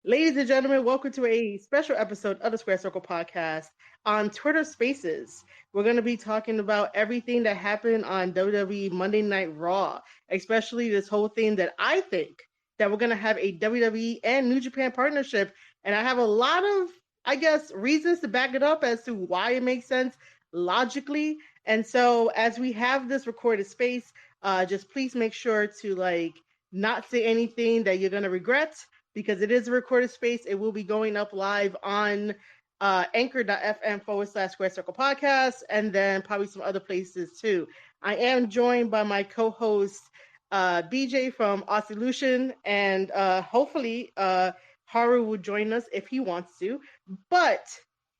Ladies and gentlemen, welcome to a special episode of the Square Circle podcast on Twitter Spaces. We're going to be talking about everything that happened on WWE Monday Night Raw, especially this whole thing that I think that we're going to have a WWE and New Japan partnership. And I have a lot of, reasons to back it up as to why it makes sense logically. And so as we have this recorded space, just please make sure to not say anything that you're going to regret because it is a recorded space. It will be going up live on anchor.fm/Square Circle Podcast and then probably some other places too. I am joined by my co-host, BJ from Oscilution, and hopefully Haru will join us if he wants to. But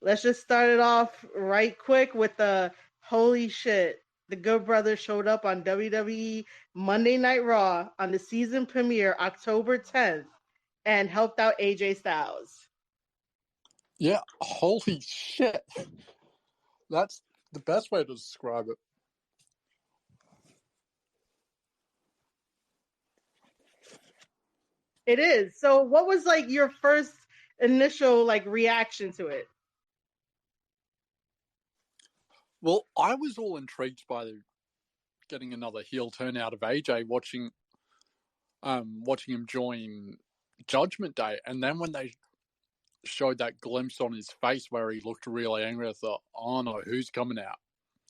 let's just start it off right quick with the holy shit. The Good Brothers showed up on WWE Monday Night Raw on the season premiere October 10th and helped out AJ Styles. Yeah, holy shit. That's the best way to describe it. It is. So what was your first initial reaction to it? Well, I was all intrigued by getting another heel turn out of AJ, watching him join Judgment Day, and then when they showed that glimpse on his face where he looked really angry, I thought, oh no, who's coming out?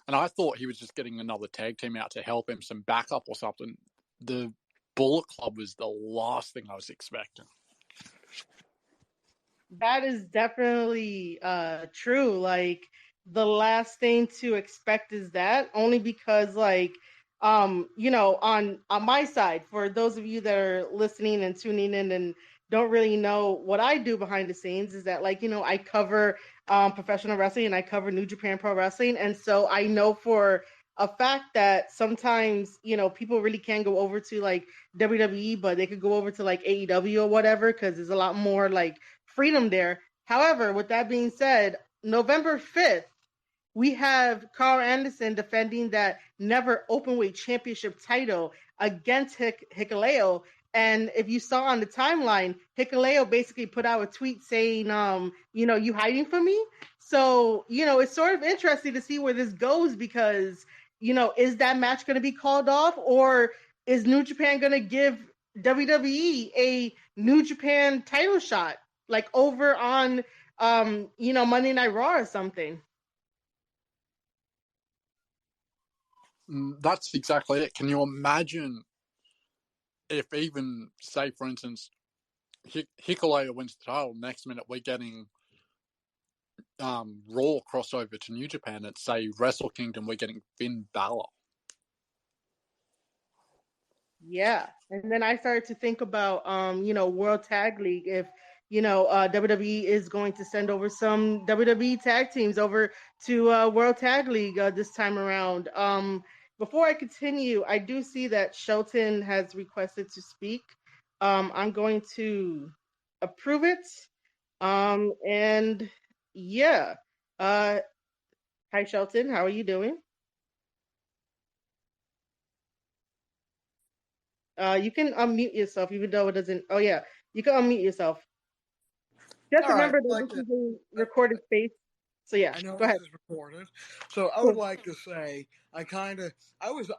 And I thought he was just getting another tag team out to help him, some backup or something. The Bullet Club was the last thing I was expecting. That is definitely true. The last thing to expect is that, only because on my side, for those of you that are listening and tuning in and don't really know what I do behind the scenes, is that I cover professional wrestling and I cover New Japan Pro Wrestling, and so I know for a fact that sometimes people really can go over to WWE, but they could go over to AEW or whatever because there's a lot more freedom there. However, with that being said, November 5th, we have Carl Anderson defending that never openweight championship title against Hikuleo. And if you saw on the timeline, Hikuleo basically put out a tweet saying, you hiding from me? So, it's sort of interesting to see where this goes because, is that match going to be called off, or is New Japan going to give WWE a New Japan title shot, over on, Monday Night Raw or something? That's exactly it. Can you imagine if even, say, for instance, Hikuleo wins the title, next minute we're getting Raw crossover to New Japan and, say, Wrestle Kingdom, we're getting Finn Balor. Yeah. And then I started to think about, World Tag League. If, WWE is going to send over some WWE tag teams over to World Tag League this time around. Before I continue, I do see that Shelton has requested to speak. I'm going to approve it. And yeah. Hi, Shelton. How are you doing? You can unmute yourself, even though it doesn't. Oh yeah, you can unmute yourself. Just remember that this is a recorded space. So yeah, I know go ahead. this is recorded. So I would like to say I was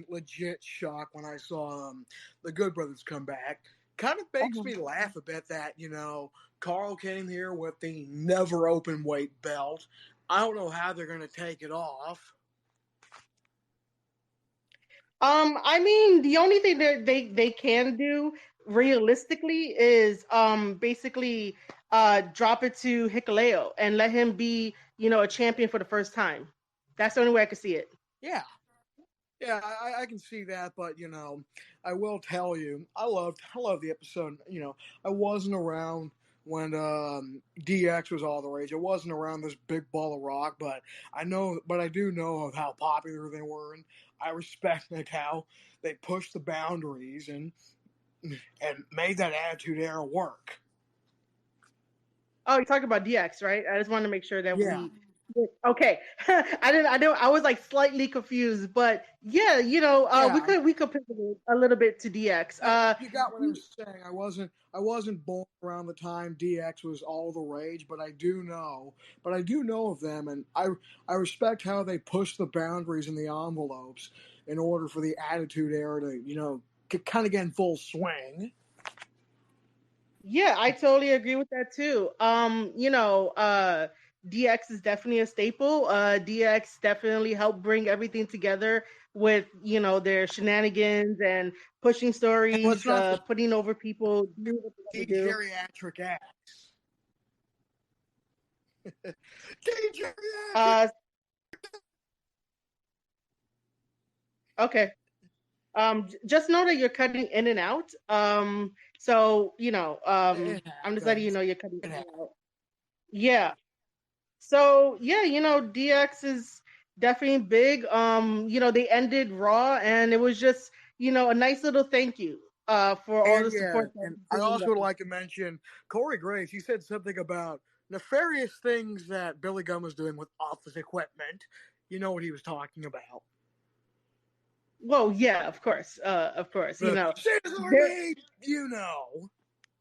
legit shocked when I saw the Good Brothers come back. Kind of makes me laugh a bit that Carl came here with the never open weight belt. I don't know how they're going to take it off. I mean, the only thing that they can do realistically is basically drop it to Hikuleo and let him be a champion for the first time. That's the only way I could see it. Yeah, I can see that, but I will tell you, I loved the episode. I wasn't around when DX was all the rage. I wasn't around this big ball of rock, but I do know of how popular they were, and I respect how they pushed the boundaries and made that Attitude Era work. Oh, you're talking about DX, right? I just wanted to make sure that we Okay, I was like slightly confused, but yeah, we could pivot a little bit to DX. You got what I was saying. I wasn't born around the time DX was all the rage, but I do know of them, and I respect how they push the boundaries and the envelopes in order for the Attitude Era to kind of get in full swing. Yeah, I totally agree with that too. DX is definitely a staple. DX definitely helped bring everything together with, their shenanigans and pushing And let's stories, not putting over people, doing what they forget gotta do. geriatric acts. Geriatric. Uh, okay. Just know that you're cutting in and out. It I'm just letting you happens. know you're cutting It in and happens. out. Yeah. So yeah, DX is definitely big. They ended Raw, and it was just a nice little thank you for all And the yeah, support that and he's I given also would them. like to mention Corey Graves. He said something about nefarious things that Billy Gunn was doing with office equipment. You know what he was talking about. Well, yeah, of course, of course. The Cesar There, Nate, you know.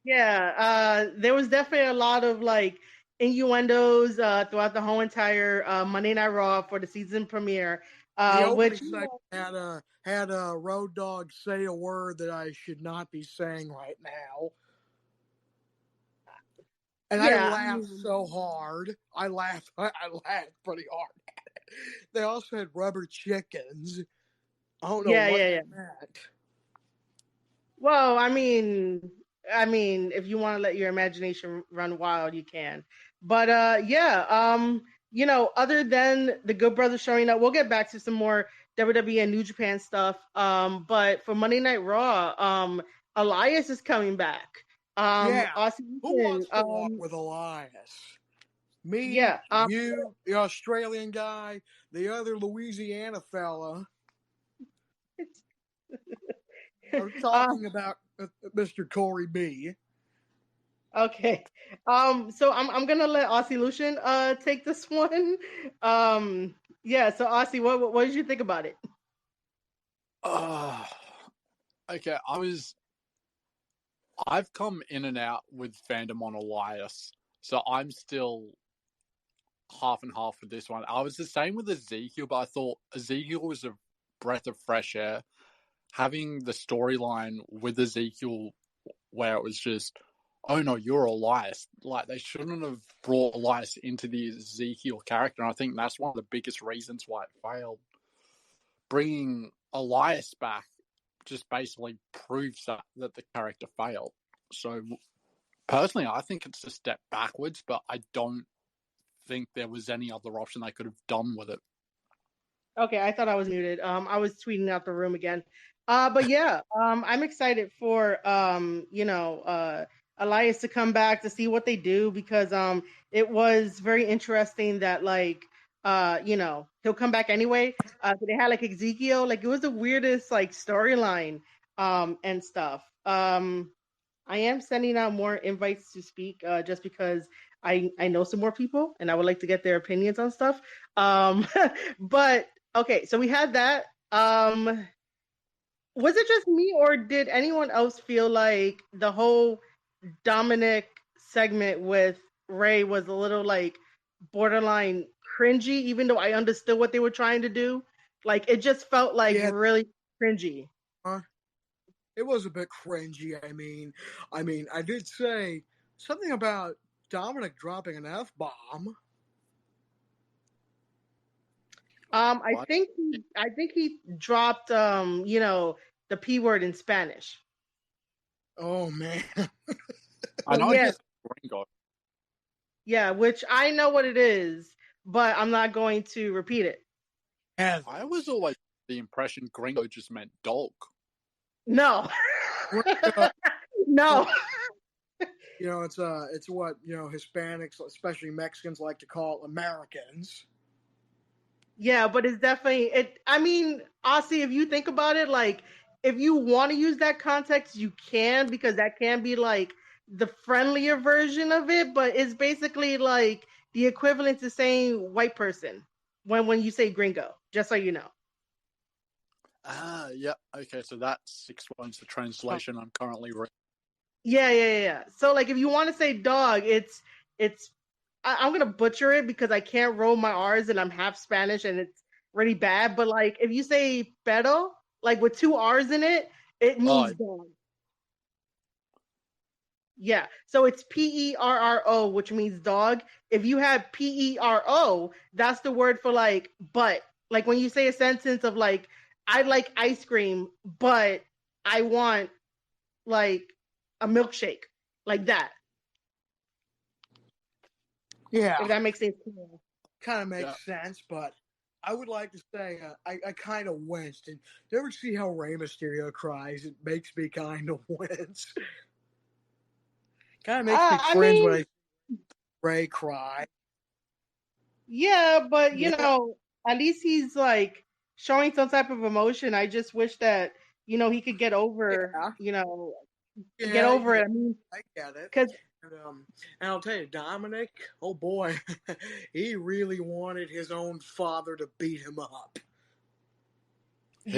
yeah, there was definitely a lot of like innuendos throughout the whole entire Monday Night Raw for the season premiere, The opening which segment had a Road Dogg say a word that I should not be saying right now. And I yeah, laughed so hard. I laughed pretty hard. They also had rubber chickens. I don't know what yeah. that meant. Well, I mean, if you want to let your imagination run wild, you can. But yeah, other than the Good Brothers showing up, we'll get back to some more WWE and New Japan stuff. But for Monday Night Raw, Elias is coming back. Yeah. Austin, Who wants to walk with Elias? Me, yeah, you, the Australian guy, the other Louisiana fella. I'm talking about Mr. Corey B. Okay. So I'm gonna let Aussie Lucian take this one. Yeah, so Aussie, what did you think about it? Okay, I've come in and out with fandom on Elias, so I'm still half and half with this one. I was the same with Ezekiel, but I thought Ezekiel was a breath of fresh air. Having the storyline with Ezekiel where it was just, oh no, you're Elias. Like, they shouldn't have brought Elias into the Ezekiel character. And I think that's one of the biggest reasons why it failed. Bringing Elias back just basically proves that the character failed. So personally, I think it's a step backwards, but I don't think there was any other option they could have done with it. Okay, I thought I was muted. I was tweeting out the room again. But yeah, I'm excited for Elias to come back to see what they do because it was very interesting that like he'll come back anyway. So they had like Ezekiel, like it was the weirdest like storyline and stuff. I am sending out more invites to speak just because I know some more people and I would like to get their opinions on stuff. But okay, so we had that. Was it just me or did anyone else feel like the whole Dominic segment with Ray was a little like borderline cringy, even though I understood what they were trying to do? Like it just felt like Yeah, really cringy. it was a bit cringy. I did say something about Dominic dropping an F-bomb. I think he dropped the P word in Spanish. Oh man. I know Yeah, he's Gringo. yeah, which I know what it is, but I'm not going to repeat it. I was always the impression Gringo just meant dog. No. No. It's what Hispanics, especially Mexicans, like to call Americans. Yeah, but it's definitely it. I mean, Aussie, if you think about it, like if you want to use that context, you can because that can be like the friendlier version of it. But it's basically like the equivalent to saying white person when you say gringo, just so you know. Yeah. Okay, so that explains the translation I'm currently reading. Yeah. So like if you want to say dog, it's I'm gonna butcher it because I can't roll my R's and I'm half Spanish and it's really bad. But like if you say perro, like with 2 R's in it, it means dog. Yeah. So it's Perro, which means dog. If you have Pero, that's the word for like but. Like when you say a sentence of like, I like ice cream, but I want like a milkshake. Like that. Yeah. If that makes sense. Kind of makes sense, but I would like to say I kind of winced. And you ever see how Rey Mysterio cries? It makes me kind of wince. Kind of makes me cringe when I see Rey cry. Yeah, but you know, at least he's like showing some type of emotion. I just wish that he could get over, get over it. I mean, I get it. Because and I'll tell you, Dominic, oh boy, he really wanted his own father to beat him up. And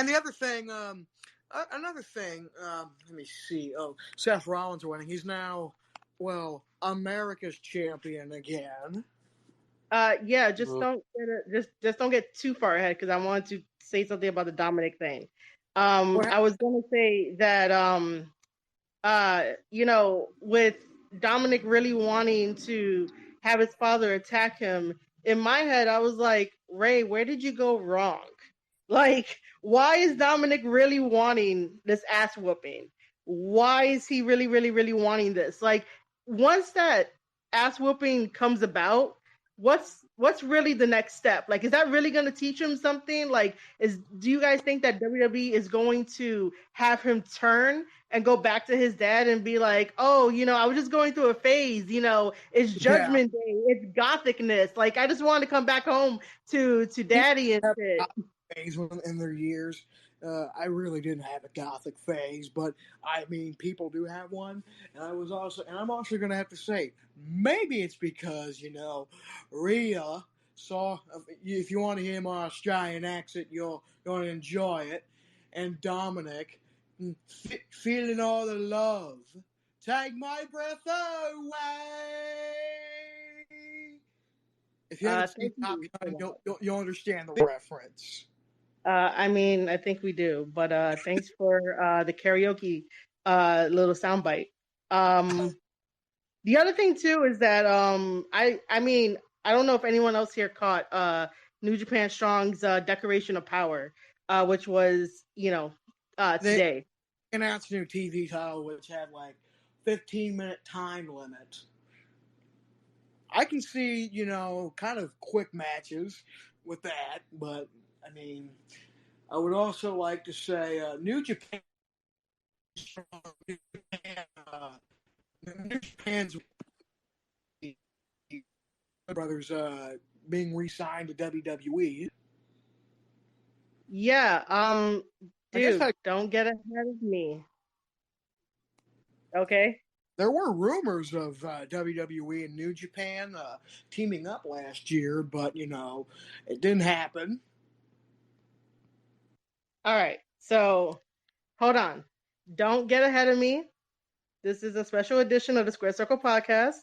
the other thing, another thing, let me see. Oh, Seth Rollins winning. He's now, America's champion again. just don't get too far ahead because I wanted to say something about the Dominic thing. I was gonna say that with Dominic really wanting to have his father attack him, in my head, I was like, Ray, where did you go wrong? Like, why is Dominic really wanting this ass whooping? Why is he really, really, really wanting this? Like, once that ass whooping comes about, what's really the next step? Like, is that really going to teach him something? Like, do you guys think that WWE is going to have him turn and go back to his dad and be like, oh, I was just going through a phase, it's Judgment Day, it's gothicness. Like, I just want to come back home to daddy and shit. Phase in their years. I really didn't have a gothic phase, but I mean, people do have one. And I'm also going to have to say, maybe it's because, Rhea saw, if you want to hear my Australian accent, you're going to enjoy it. And Dominic, feeling all the love. Take my breath away. If you haven't seen Top Gun, you'll understand the reference. I mean, I think we do, but thanks for the karaoke little soundbite. The other thing too is that I mean, I don't know if anyone else here caught New Japan Strong's Declaration of Power, which was today. They announced a new TV title which had like 15-minute time limit. I can see, kind of quick matches with that, but I mean, I would also like to say New Japan's brothers being re-signed to WWE. Yeah, dude, don't get ahead of me. Okay. There were rumors of WWE and New Japan teaming up last year, but it didn't happen. All right, so hold on. Don't get ahead of me. This is a special edition of the Square Circle podcast,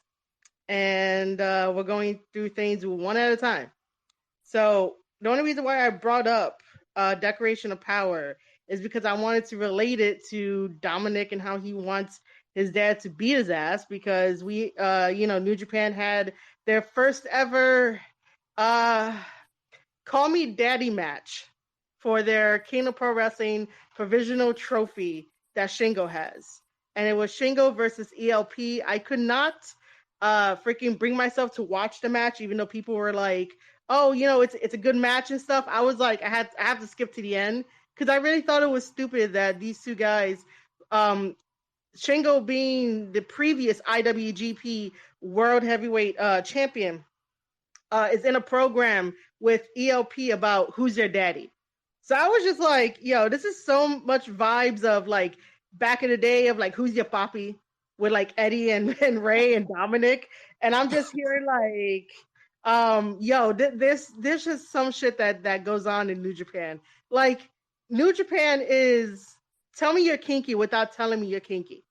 and we're going through things one at a time. So the only reason why I brought up Declaration of Power is because I wanted to relate it to Dominic and how he wants his dad to beat his ass, because we, New Japan had their first ever Call Me Daddy match for their King of Pro Wrestling provisional trophy that Shingo has. And it was Shingo versus ELP. I could not freaking bring myself to watch the match, even though people were like, oh, it's a good match and stuff. I was like, I have to skip to the end because I really thought it was stupid that these two guys, Shingo being the previous IWGP World Heavyweight Champion, is in a program with ELP about who's their daddy. So I was just like, yo, this is so much vibes of like back in the day of like, who's your papi? with like Eddie and Ray and Dominic, and I'm just hearing like, yo, there's just some shit that goes on in New Japan. Like New Japan is tell me you're kinky without telling me you're kinky.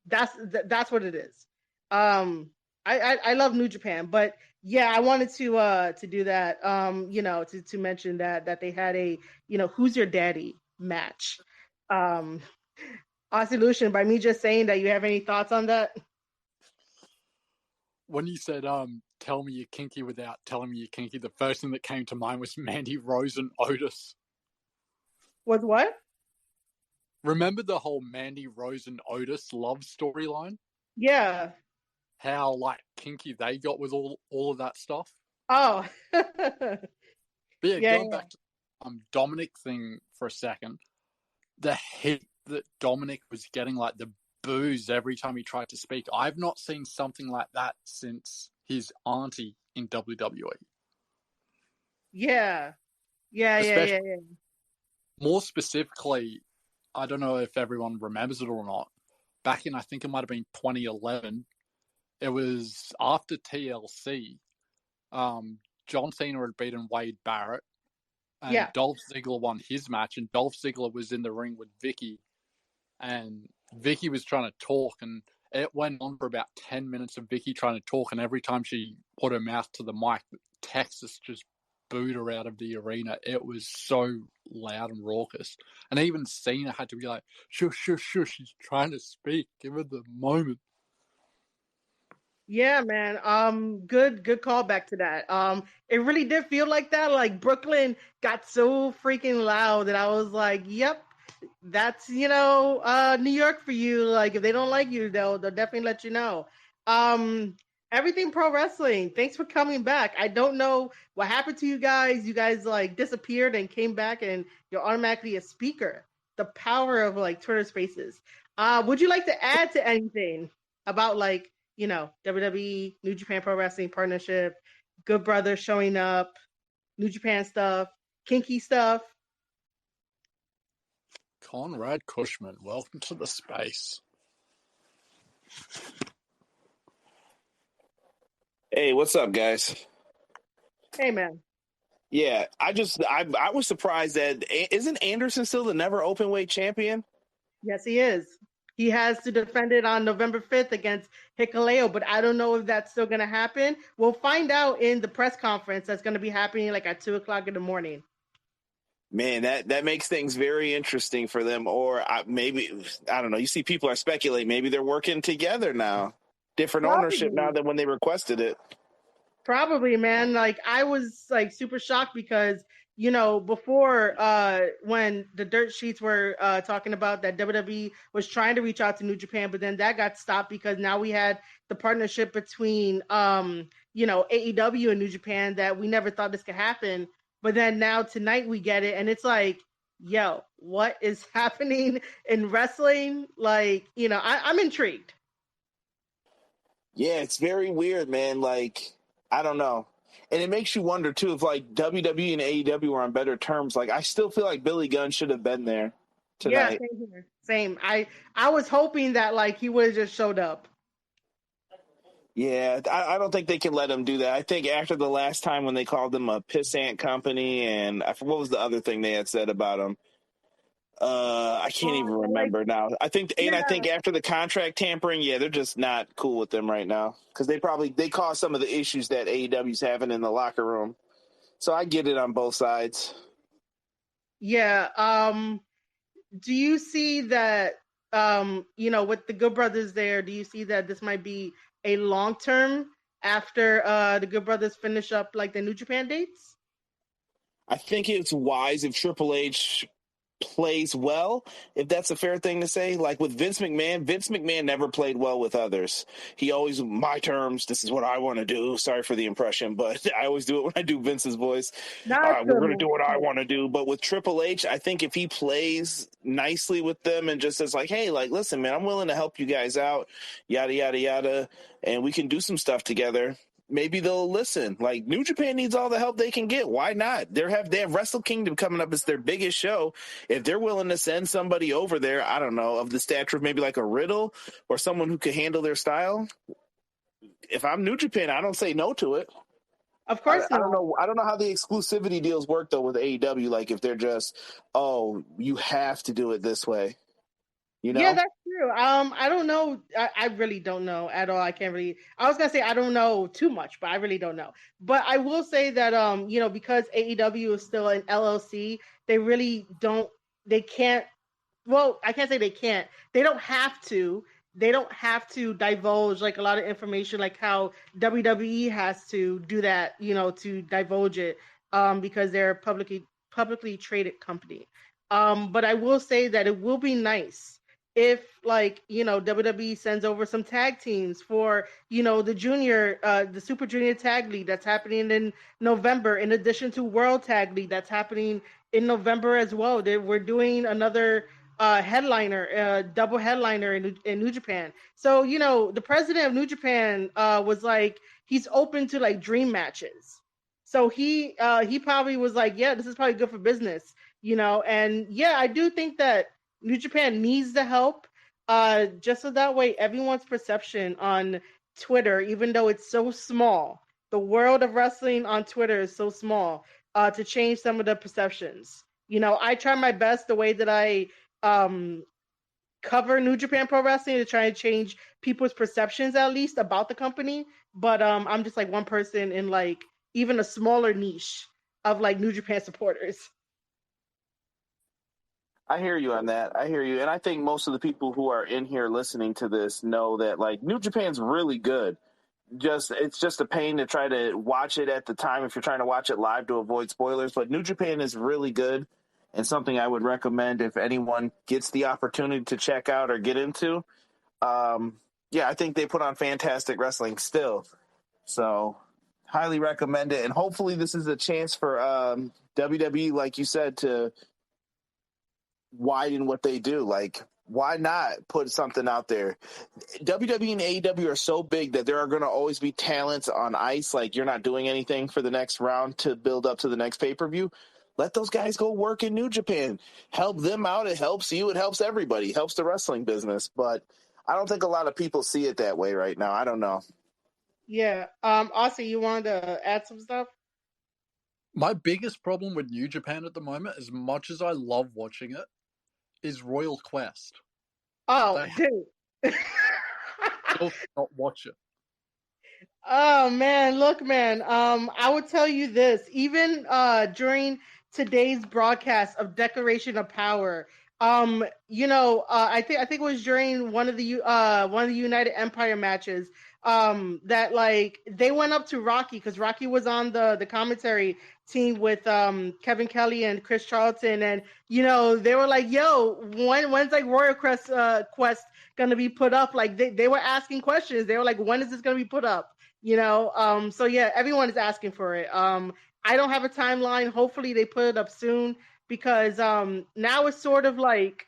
That's what it is. I love New Japan, but yeah, I wanted to do that. To mention that they had a who's your daddy match. Um, Oscilution, by me just saying that, you have any thoughts on that? When you said tell me you're kinky without telling me you're kinky, the first thing that came to mind was Mandy Rose and Otis. Was what? Remember the whole Mandy Rose and Otis love storyline? Yeah. How like kinky they got with all of that stuff. Oh. But Yeah. Going back to Dominic thing for a second, the hit that Dominic was getting, like the boos every time he tried to speak. I've not seen something like that since his auntie in WWE. Yeah. More specifically, I don't know if everyone remembers it or not. Back in, I think it might have been 2011, it was after TLC. John Cena had beaten Wade Barrett, and Dolph Ziggler won his match, and Dolph Ziggler was in the ring with Vicky, and Vicky was trying to talk, and it went on for about 10 minutes of Vicky trying to talk, and every time she put her mouth to the mic, Texas just booed her out of the arena. It was so loud and raucous. And even Cena had to be like, shush, shush, shush, she's trying to speak. Give her the moment. Yeah, man. Good callback to that. It really did feel like that. Like Brooklyn got so freaking loud that I was like, yep, that's New York for you. Like if they don't like you, they'll definitely let you know. Everything pro wrestling. Thanks for coming back. I don't know what happened to you guys. You guys like disappeared and came back, and you're automatically a speaker. The power of like Twitter Spaces. Would you like to add to anything about like WWE, New Japan Pro Wrestling Partnership, Good Brothers showing up, New Japan stuff, kinky stuff? Conrad Cushman, welcome to the space. Hey, what's up, guys? Hey, man. Yeah, I was surprised that isn't Anderson still the never open weight champion? Yes, he is. He has to defend it on November 5th against Hikuleo, but I don't know if that's still going to happen. We'll find out in the press conference that's going to be happening like at 2:00 in the morning. Man, that makes things very interesting for them. Or maybe, I don't know. You see people are speculating. Maybe they're working together now. Different ownership now than when they requested it. Probably, man. Like I was like super shocked because before when the dirt sheets were talking about that WWE was trying to reach out to New Japan, but then that got stopped because now we had the partnership between AEW and New Japan that we never thought this could happen. But then now tonight we get it, and it's like, yo, what is happening in wrestling? Like, I'm intrigued. Yeah, it's very weird, man. Like, I don't know. And it makes you wonder, too, if, like, WWE and AEW were on better terms. Like, I still feel like Billy Gunn should have been there tonight. Yeah, same here. Same. I was hoping that, like, he would have just showed up. Yeah, I don't think they can let him do that. I think after the last time when they called him a pissant company, and what was the other thing they had said about him? I can't even remember now. I think after the contract tampering, yeah, they're just not cool with them right now because they caused some of the issues that AEW's having in the locker room. So I get it on both sides. Yeah. Do you see that? With the Good Brothers there, do you see that this might be a long term after the Good Brothers finish up like the New Japan dates? I think it's wise if Triple H plays well, if that's a fair thing to say. Like with Vince McMahon never played well with others. He always, my terms, this is what I want to do. Sorry for the impression, but I always do it when I do Vince's voice. We're going to do what I want to do. But with Triple H, I think if he plays nicely with them and just says like, hey, like, listen, man, I'm willing to help you guys out, yada, yada, yada, and we can do some stuff together. maybe they'll listen. Like, New Japan needs all the help they can get. Why not? They have Wrestle Kingdom coming up as their biggest show. If they're willing to send somebody over there, I don't know, of the stature of maybe like a Riddle or someone who could handle their style, if I'm New Japan, I don't say no to it. Of course I not. don't know. I don't know how the exclusivity deals work though with AEW. Like, if they're just, oh, you have to do it this way. You know? Yeah, that's true. I don't know. I really don't know at all. I can't really. I was gonna say I don't know too much, but I really don't know. But I will say that because AEW is still an LLC, they really don't. They can't. Well, I can't say they can't. They don't have to. They don't have to divulge like a lot of information, like how WWE has to do that. To divulge it, because they're a publicly traded company. But I will say that it will be nice if WWE sends over some tag teams for the Super Junior Tag League that's happening in November, in addition to World Tag League that's happening in November as well. We're doing another double headliner in New Japan. So the president of New Japan was like, he's open to like dream matches. So he probably was like, yeah, this is probably good for business, and yeah, I do think that New Japan needs the help, just so that way everyone's perception on Twitter, even though it's so small, the world of wrestling on Twitter is so small, to change some of the perceptions. I try my best the way that I cover New Japan Pro Wrestling to try and change people's perceptions at least about the company. But I'm just like one person in like even a smaller niche of like New Japan supporters. I hear you on that. I hear you. And I think most of the people who are in here listening to this know that, like, New Japan's really good. It's just a pain to try to watch it at the time if you're trying to watch it live to avoid spoilers. But New Japan is really good and something I would recommend if anyone gets the opportunity to check out or get into. Yeah, I think they put on fantastic wrestling still. So highly recommend it. And hopefully this is a chance for WWE, like you said, to widen what they do. Like, why not put something out there? WWE and AEW are so big that there are going to always be talents on ice. Like, you're not doing anything for the next round to build up to the next pay-per-view. Let those guys go work in New Japan. Help them out. It helps you. It helps everybody. It helps the wrestling business. But I don't think a lot of people see it that way right now. I don't know. Yeah. Also, you wanted to add some stuff? My biggest problem with New Japan at the moment, as much as I love watching it, is Royal Quest. Oh, dude. Still not watch it. Oh man, look, man. I would tell you this. Even during today's broadcast of Declaration of Power, I think it was during one of the United Empire matches, that like they went up to Rocky because Rocky was on the commentary team with Kevin Kelly and Chris Charlton, and they were like, "Yo, when's like Royal Quest gonna be put up?" Like they were asking questions. They were like, "When is this gonna be put up?" So yeah, everyone is asking for it. I don't have a timeline. Hopefully they put it up soon, because now it's sort of like,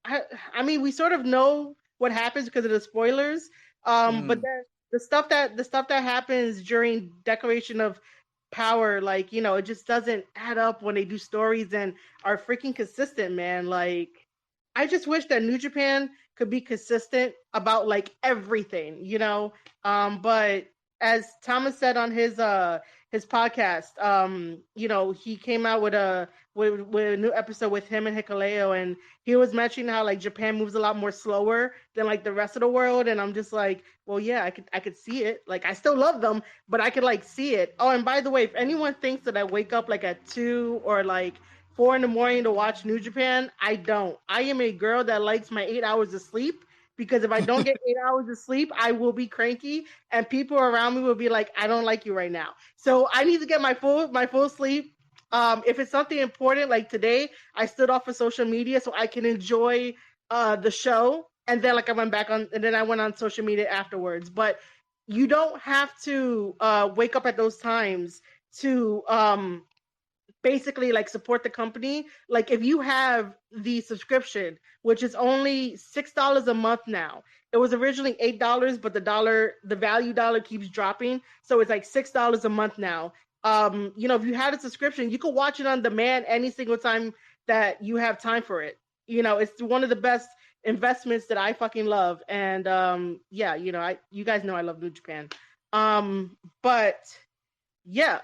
I mean, we sort of know what happens because of the spoilers. But then the stuff that happens during Declaration of Power, like, it just doesn't add up when they do stories and are freaking consistent, man. Like, I just wish that New Japan could be consistent about like everything, but as Thomas said on his podcast, he came out with a new episode with him and Hikuleo, and he was mentioning how like Japan moves a lot more slower than like the rest of the world, and I'm just like, well, yeah, I could see it. Like, I still love them, but I could like see it. Oh, and by the way, if anyone thinks that I wake up like at 2 or like 4 in the morning to watch New Japan, I don't. I am a girl that likes my 8 hours of sleep, because if I don't get 8 hours of sleep, I will be cranky, and people around me will be like, I don't like you right now. So I need to get my full sleep. If it's something important, like today, I stood off of social media so I can enjoy the show, and then like I went back on, and then I went on social media afterwards. But you don't have to wake up at those times to basically like support the company. Like if you have the subscription, which is only $6 a month now. It was originally $8, but the value dollar keeps dropping, so it's like $6 a month now. If you had a subscription, you could watch it on demand any single time that you have time for it. It's one of the best investments that I fucking love. And you guys know I love New Japan. But yeah,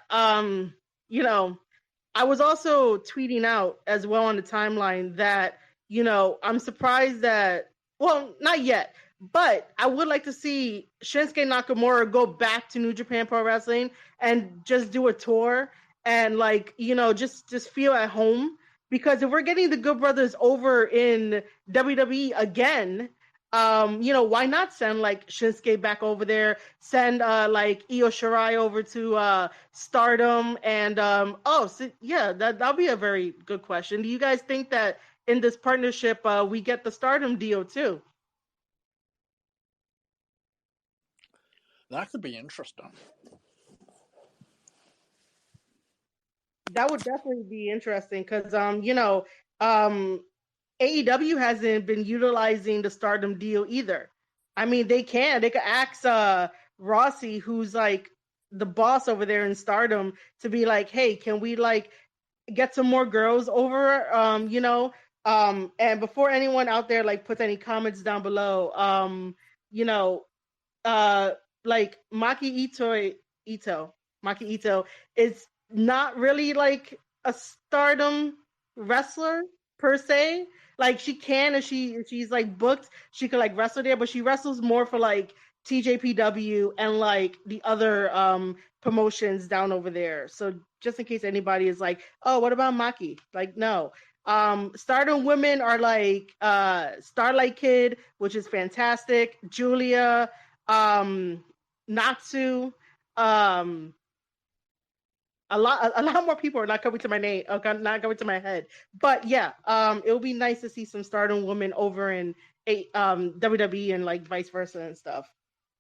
I was also tweeting out as well on the timeline that, I'm surprised that, well, not yet, but I would like to see Shinsuke Nakamura go back to New Japan Pro Wrestling and just do a tour and just feel at home. Because if we're getting the Good Brothers over in WWE again, why not send like Shinsuke back over there? Send like Io Shirai over to Stardom, and that'll be a very good question. Do you guys think that in this partnership we get the Stardom deal too? That could be interesting. That would definitely be interesting because AEW hasn't been utilizing the Stardom deal either. I mean, they could ask Rossi, who's like the boss over there in Stardom, to be like, hey, can we like get some more girls over? And before anyone out there like puts any comments down below, like Maki Ito is not really like a Stardom wrestler per se. Like she can, and she's like booked, she could like wrestle there, but she wrestles more for like TJPW and like the other promotions down over there. So just in case anybody is like, oh, what about Maki? Like, no. Stardom women are like Starlight Kid, which is fantastic, Julia, Natsu, a lot more people are not coming to my name, not coming to my head. But yeah, it would be nice to see some Stardom women over in WWE and like vice versa and stuff.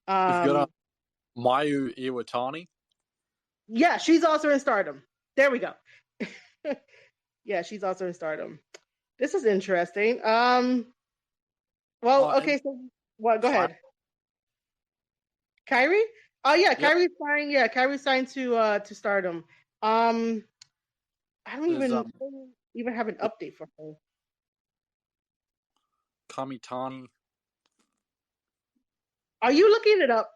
You've got Mayu Iwatani. Yeah, she's also in Stardom. There we go. Yeah, she's also in Stardom. This is interesting. Well, okay, so what? Go ahead. Kyrie? Oh yeah, yep. Kyrie signed. Yeah, Kyrie signed to Stardom. I don't even have an update for her. Kamitani. Are you looking it up?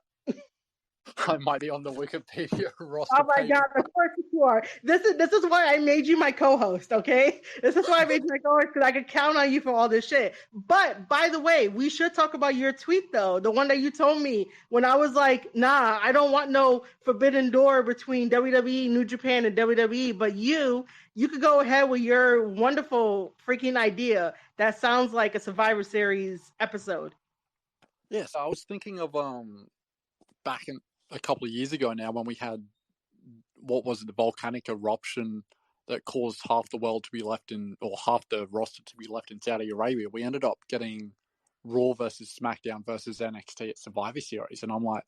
I might be on the Wikipedia roster. Oh my god, of course you are. This is why I made you my co-host, okay? This is why I made you my co-host, because I could count on you for all this shit. But by the way, we should talk about your tweet though, the one that you told me when I was like, nah, I don't want no forbidden door between WWE, New Japan, and WWE, but you could go ahead with your wonderful freaking idea that sounds like a Survivor Series episode. Yes, I was thinking of back in a couple of years ago now when we had, what was it, the volcanic eruption that caused half the world to be left in, or half the roster to be left in Saudi Arabia. We ended up getting Raw versus SmackDown versus NXT at Survivor Series. And I'm like,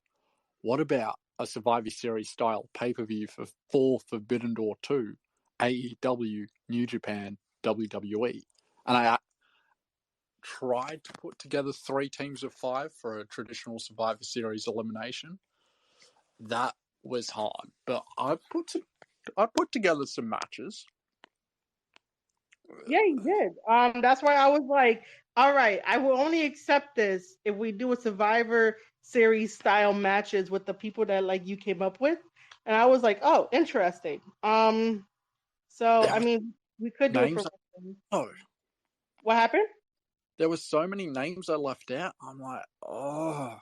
what about a Survivor Series style pay-per-view for Forbidden Door 2, AEW, New Japan, WWE? And I tried to put together 3 teams of 5 for a traditional Survivor Series elimination. That was hard, but I put together some matches. Yeah, you did. That's why I was like, all right, I will only accept this if we do a Survivor Series style matches with the people that like you came up with. And I was like, oh, interesting. So I mean, we could do it for. Oh, what happened? There were so many names I left out. I'm like, oh.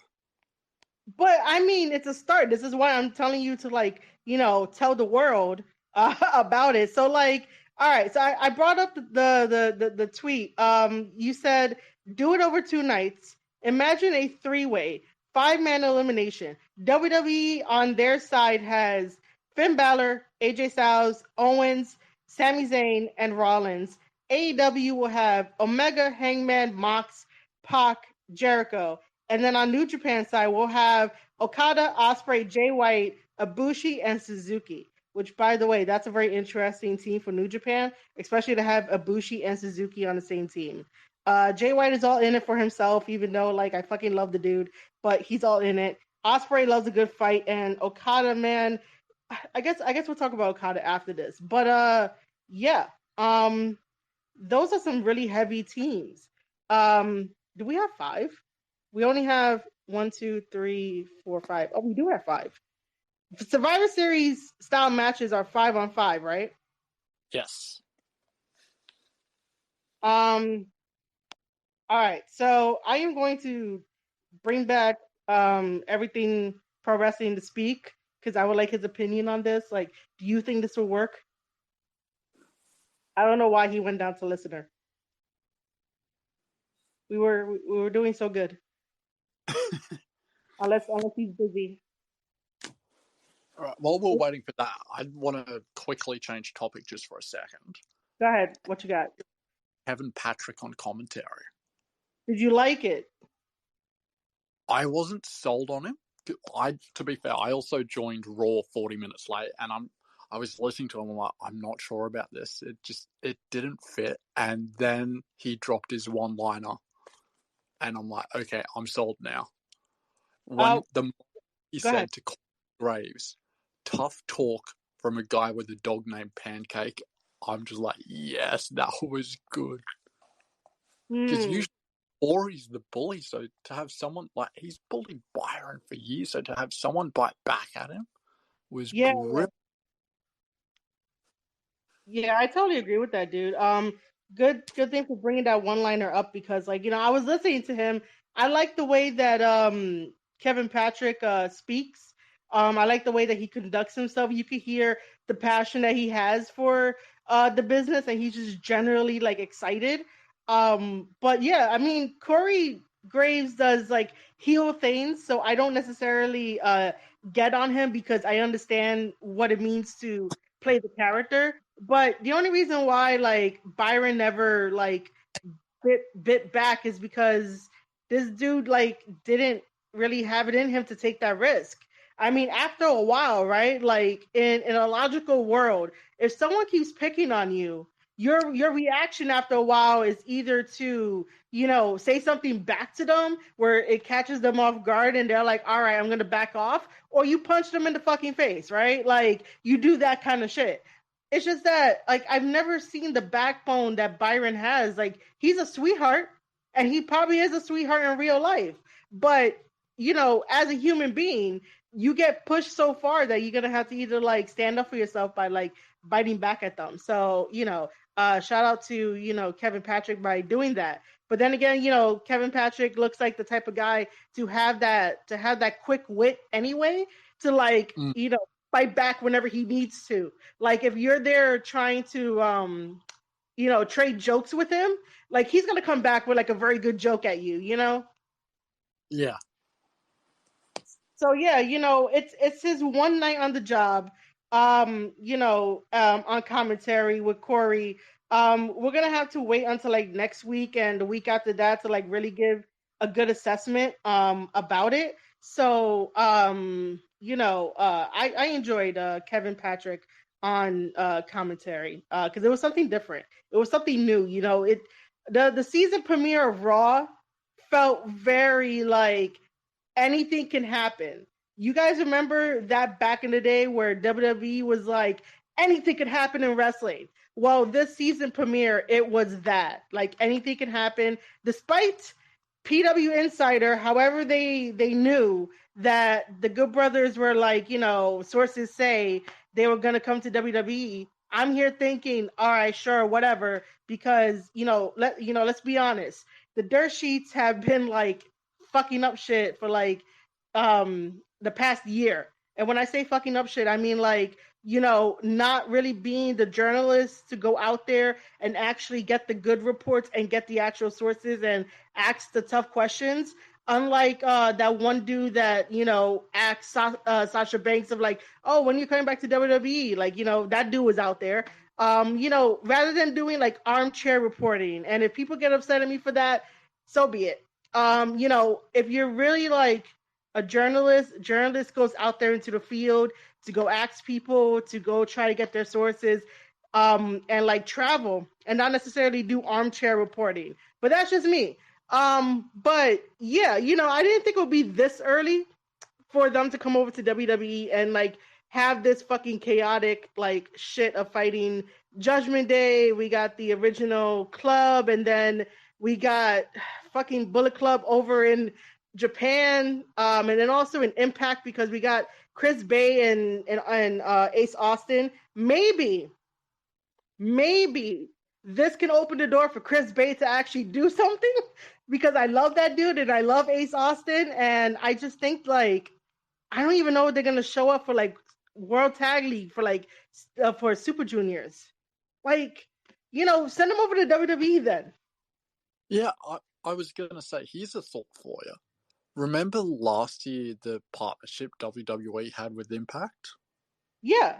But I mean, it's a start. This is why I'm telling you to like, tell the world about it. So like, all right. So I brought up the tweet. You said do it over 2 nights. Imagine a 3-way 5-man elimination. WWE on their side has Finn Balor, AJ Styles, Owens, Sami Zayn, and Rollins. AEW will have Omega, Hangman, Mox, Pac, Jericho. And then on New Japan side, we'll have Okada, Ospreay, Jay White, Ibushi, and Suzuki. which, by the way, that's a very interesting team for New Japan, especially to have Ibushi and Suzuki on the same team. Jay White is all in it for himself, even though, like, I fucking love the dude, but he's all in it. Ospreay loves a good fight, and Okada, man, I guess we'll talk about Okada after this. But yeah, those are some really heavy teams. Do we have 5? We only have 1, 2, 3, 4, 5. Oh, we do have 5. Survivor Series style matches are 5-on-5, right? Yes. All right. So I am going to bring back everything pro wrestling to speak because I would like his opinion on this. Like, do you think this will work? I don't know why he went down to listener. We were doing so good. unless he's busy. All right. While we're waiting for that, I want to quickly change topic just for a second. Go ahead. What you got? Kevin Patrick on commentary. Did you like it? I wasn't sold on him. To be fair, I also joined Raw 40 minutes late, and I was listening to him. I'm like, I'm not sure about this. It didn't fit. And then he dropped his one-liner, and I'm like, okay, I'm sold now. He said ahead. to Graves, tough talk from a guy with a dog named Pancake. I'm just like, yes, that was good. Because usually Corey's the bully, so to have someone like, he's bullied Byron for years, so to have someone bite back at him was brilliant. Yeah, I totally agree with that, dude. Good thing for bringing that one-liner up because, like, I was listening to him. I like the way that Kevin Patrick speaks. I like the way that he conducts himself. You could hear the passion that he has for the business, and he's just generally like excited. But yeah, I mean, Corey Graves does like heel things, so I don't necessarily get on him because I understand what it means to play the character. But the only reason why like Byron never like bit back is because this dude like didn't really have it in him to take that risk. I mean, after a while, right? Like in a logical world, if someone keeps picking on you, your reaction after a while is either to, say something back to them where it catches them off guard and they're like, all right, I'm going to back off, or you punch them in the fucking face, right? Like you do that kind of shit. It's just that, like, I've never seen the backbone that Byron has. Like, he's a sweetheart, and he probably is a sweetheart in real life. But, as a human being, you get pushed so far that you're gonna have to either like stand up for yourself by like biting back at them. So, shout out to Kevin Patrick by doing that. But then again, Kevin Patrick looks like the type of guy to have that quick wit anyway, to like fight back whenever he needs to. Like if you're there trying to trade jokes with him, like he's gonna come back with like a very good joke at you, Yeah. So yeah, it's his one night on the job, on commentary with Corey. We're gonna have to wait until like next week and the week after that to like really give a good assessment about it. So I enjoyed Kevin Patrick on commentary because it was something different. It was something new. The season premiere of Raw felt very like anything can happen. You guys remember that back in the day where WWE was like anything could happen in wrestling? Well, this season premiere, it was that. Like anything can happen, despite PW Insider, however they knew that the Good Brothers were like, sources say they were gonna come to WWE. I'm here thinking, all right, sure, whatever, because let's be honest. The dirt sheets have been like fucking up shit for like the past year. And when I say fucking up shit, I mean like, not really being the journalist to go out there and actually get the good reports and get the actual sources and ask the tough questions. Unlike that one dude that, asked Sasha Banks of like, oh, when are you coming back to WWE? Like, that dude was out there. Rather than doing like armchair reporting. And if people get upset at me for that, so be it. If you're really like A journalist goes out there into the field to go ask people, to go try to get their sources, and like travel and not necessarily do armchair reporting. But that's just me. But yeah, I didn't think it would be this early for them to come over to WWE and like have this fucking chaotic like shit of fighting Judgment Day. We got the original club, and then we got fucking Bullet Club over in Japan, and then also in Impact because we got Chris Bay and Ace Austin. Maybe this can open the door for Chris Bay to actually do something because I love that dude and I love Ace Austin, and I just think like I don't even know if they're gonna show up for like World Tag League for like for Super Juniors. Like, send them over to WWE then. Yeah, I was gonna say, here's a thought for you. Remember last year the partnership WWE had with Impact? Yeah.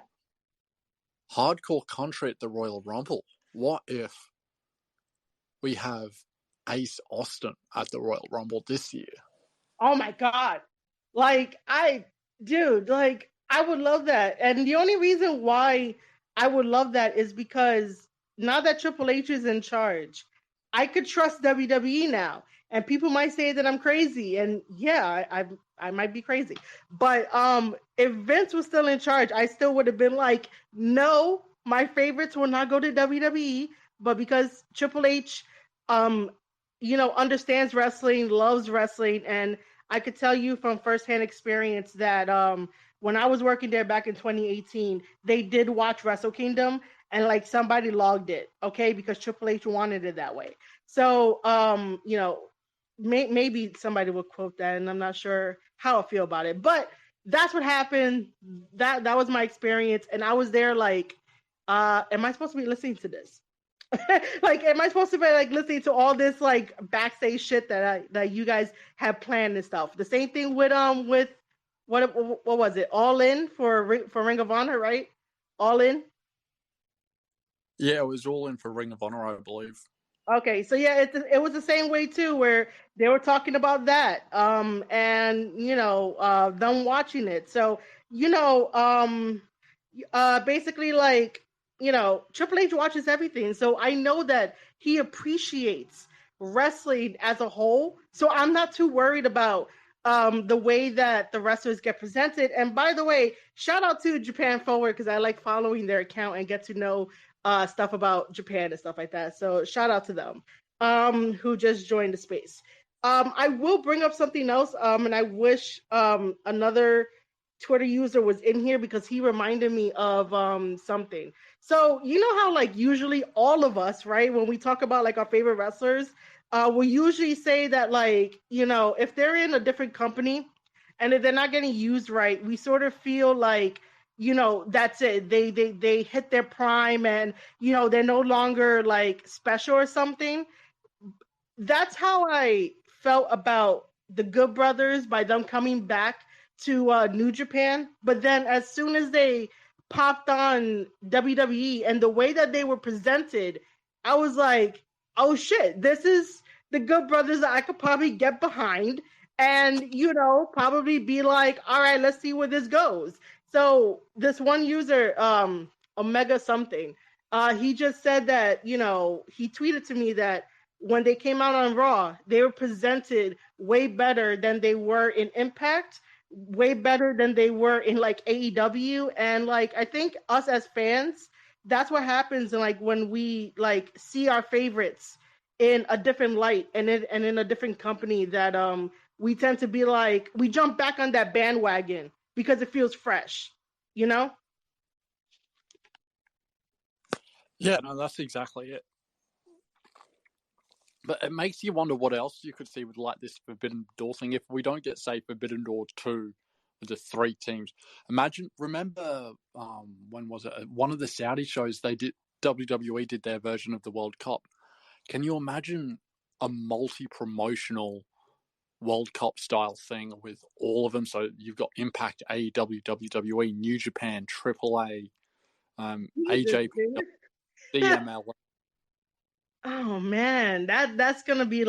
Hardcore country at the Royal Rumble. What if we have Ace Austin at the Royal Rumble this year? Oh my God. Like, I would love that. And the only reason why I would love that is because now that Triple H is in charge, I could trust WWE now. And people might say that I'm crazy. And yeah, I might be crazy. But if Vince was still in charge, I still would have been like, no, my favorites will not go to WWE. But because Triple H understands wrestling, loves wrestling, and I could tell you from firsthand experience that when I was working there back in 2018, they did watch Wrestle Kingdom and like somebody logged it, okay, because Triple H wanted it that way. So, maybe somebody will quote that, and I'm not sure how I feel about it, but that's what happened. That was my experience, and I was there like, am I supposed to be listening to this? Like, am I supposed to be like listening to all this like backstage shit that you guys have planned and stuff? The same thing with what was it? All In for Ring of Honor, right? All In. Yeah, it was All In for Ring of Honor, I believe. Okay, so yeah, it was the same way too, where they were talking about that, and them watching it. So basically like Triple H watches everything, so I know that he appreciates wrestling as a whole. So I'm not too worried about the way that the wrestlers get presented. And by the way, shout out to Japan Forward because I like following their account and get to know stuff about Japan and stuff like that. So shout out to them who just joined the space. I will bring up something else, and I wish another Twitter user was in here because he reminded me of something. So you know how like usually all of us, right, when we talk about like our favorite wrestlers, we usually say that like if they're in a different company and if they're not getting used right, we sort of feel like that's it. They hit their prime and they're no longer like special or something. That's how I felt about the Good Brothers by them coming back to New Japan. But then as soon as they popped on WWE and the way that they were presented, I was like, oh shit, this is the Good Brothers that I could probably get behind and, probably be like, all right, let's see where this goes. So this one user, Omega something, he just said that, he tweeted to me that when they came out on Raw, they were presented way better than they were in Impact, way better than they were in like AEW. And like I think us as fans, that's what happens like when we like see our favorites in a different light and in a different company that we tend to be like we jump back on that bandwagon because it feels fresh, you know? Yeah, no, that's exactly it. But it makes you wonder what else you could see with like this Forbidden Door thing. If we don't get, say, Forbidden Door 2 with the 3 teams, remember when was it? One of the Saudi shows they did, WWE did their version of the World Cup. Can you imagine a multi-promotional World Cup style thing with all of them? So you've got Impact, AEW, WWE, New Japan, AAA, AJPW, CMLL. Oh man, that's gonna be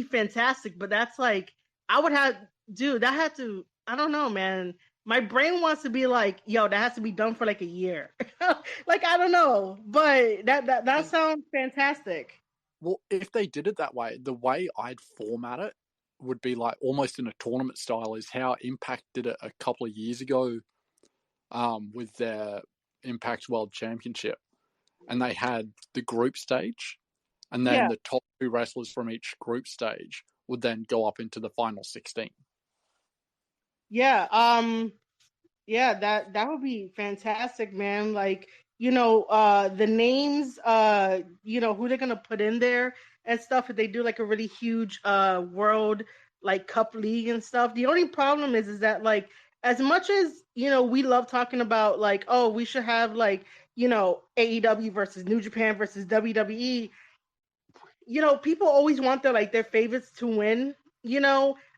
fantastic. But that's like I would have dude, that had to, I don't know, man. My brain wants to be like, yo, that has to be done for like a year. Like, I don't know, but that sounds fantastic. Well, if they did it that way, the way I'd format it would be like almost in a tournament style, is how Impact did it a couple of years ago with their Impact World Championship. And they had the group stage, and then Yeah. the top 2 wrestlers from each group stage would then go up into the final 16. Yeah. Yeah, that would be fantastic, man. Like, the names, who they're gonna put in there and stuff, if they do like a really huge world like cup league and stuff. The only problem is that, like, as much as we love talking about like, oh, we should have like, AEW versus New Japan versus WWE, people always want their favorites to win.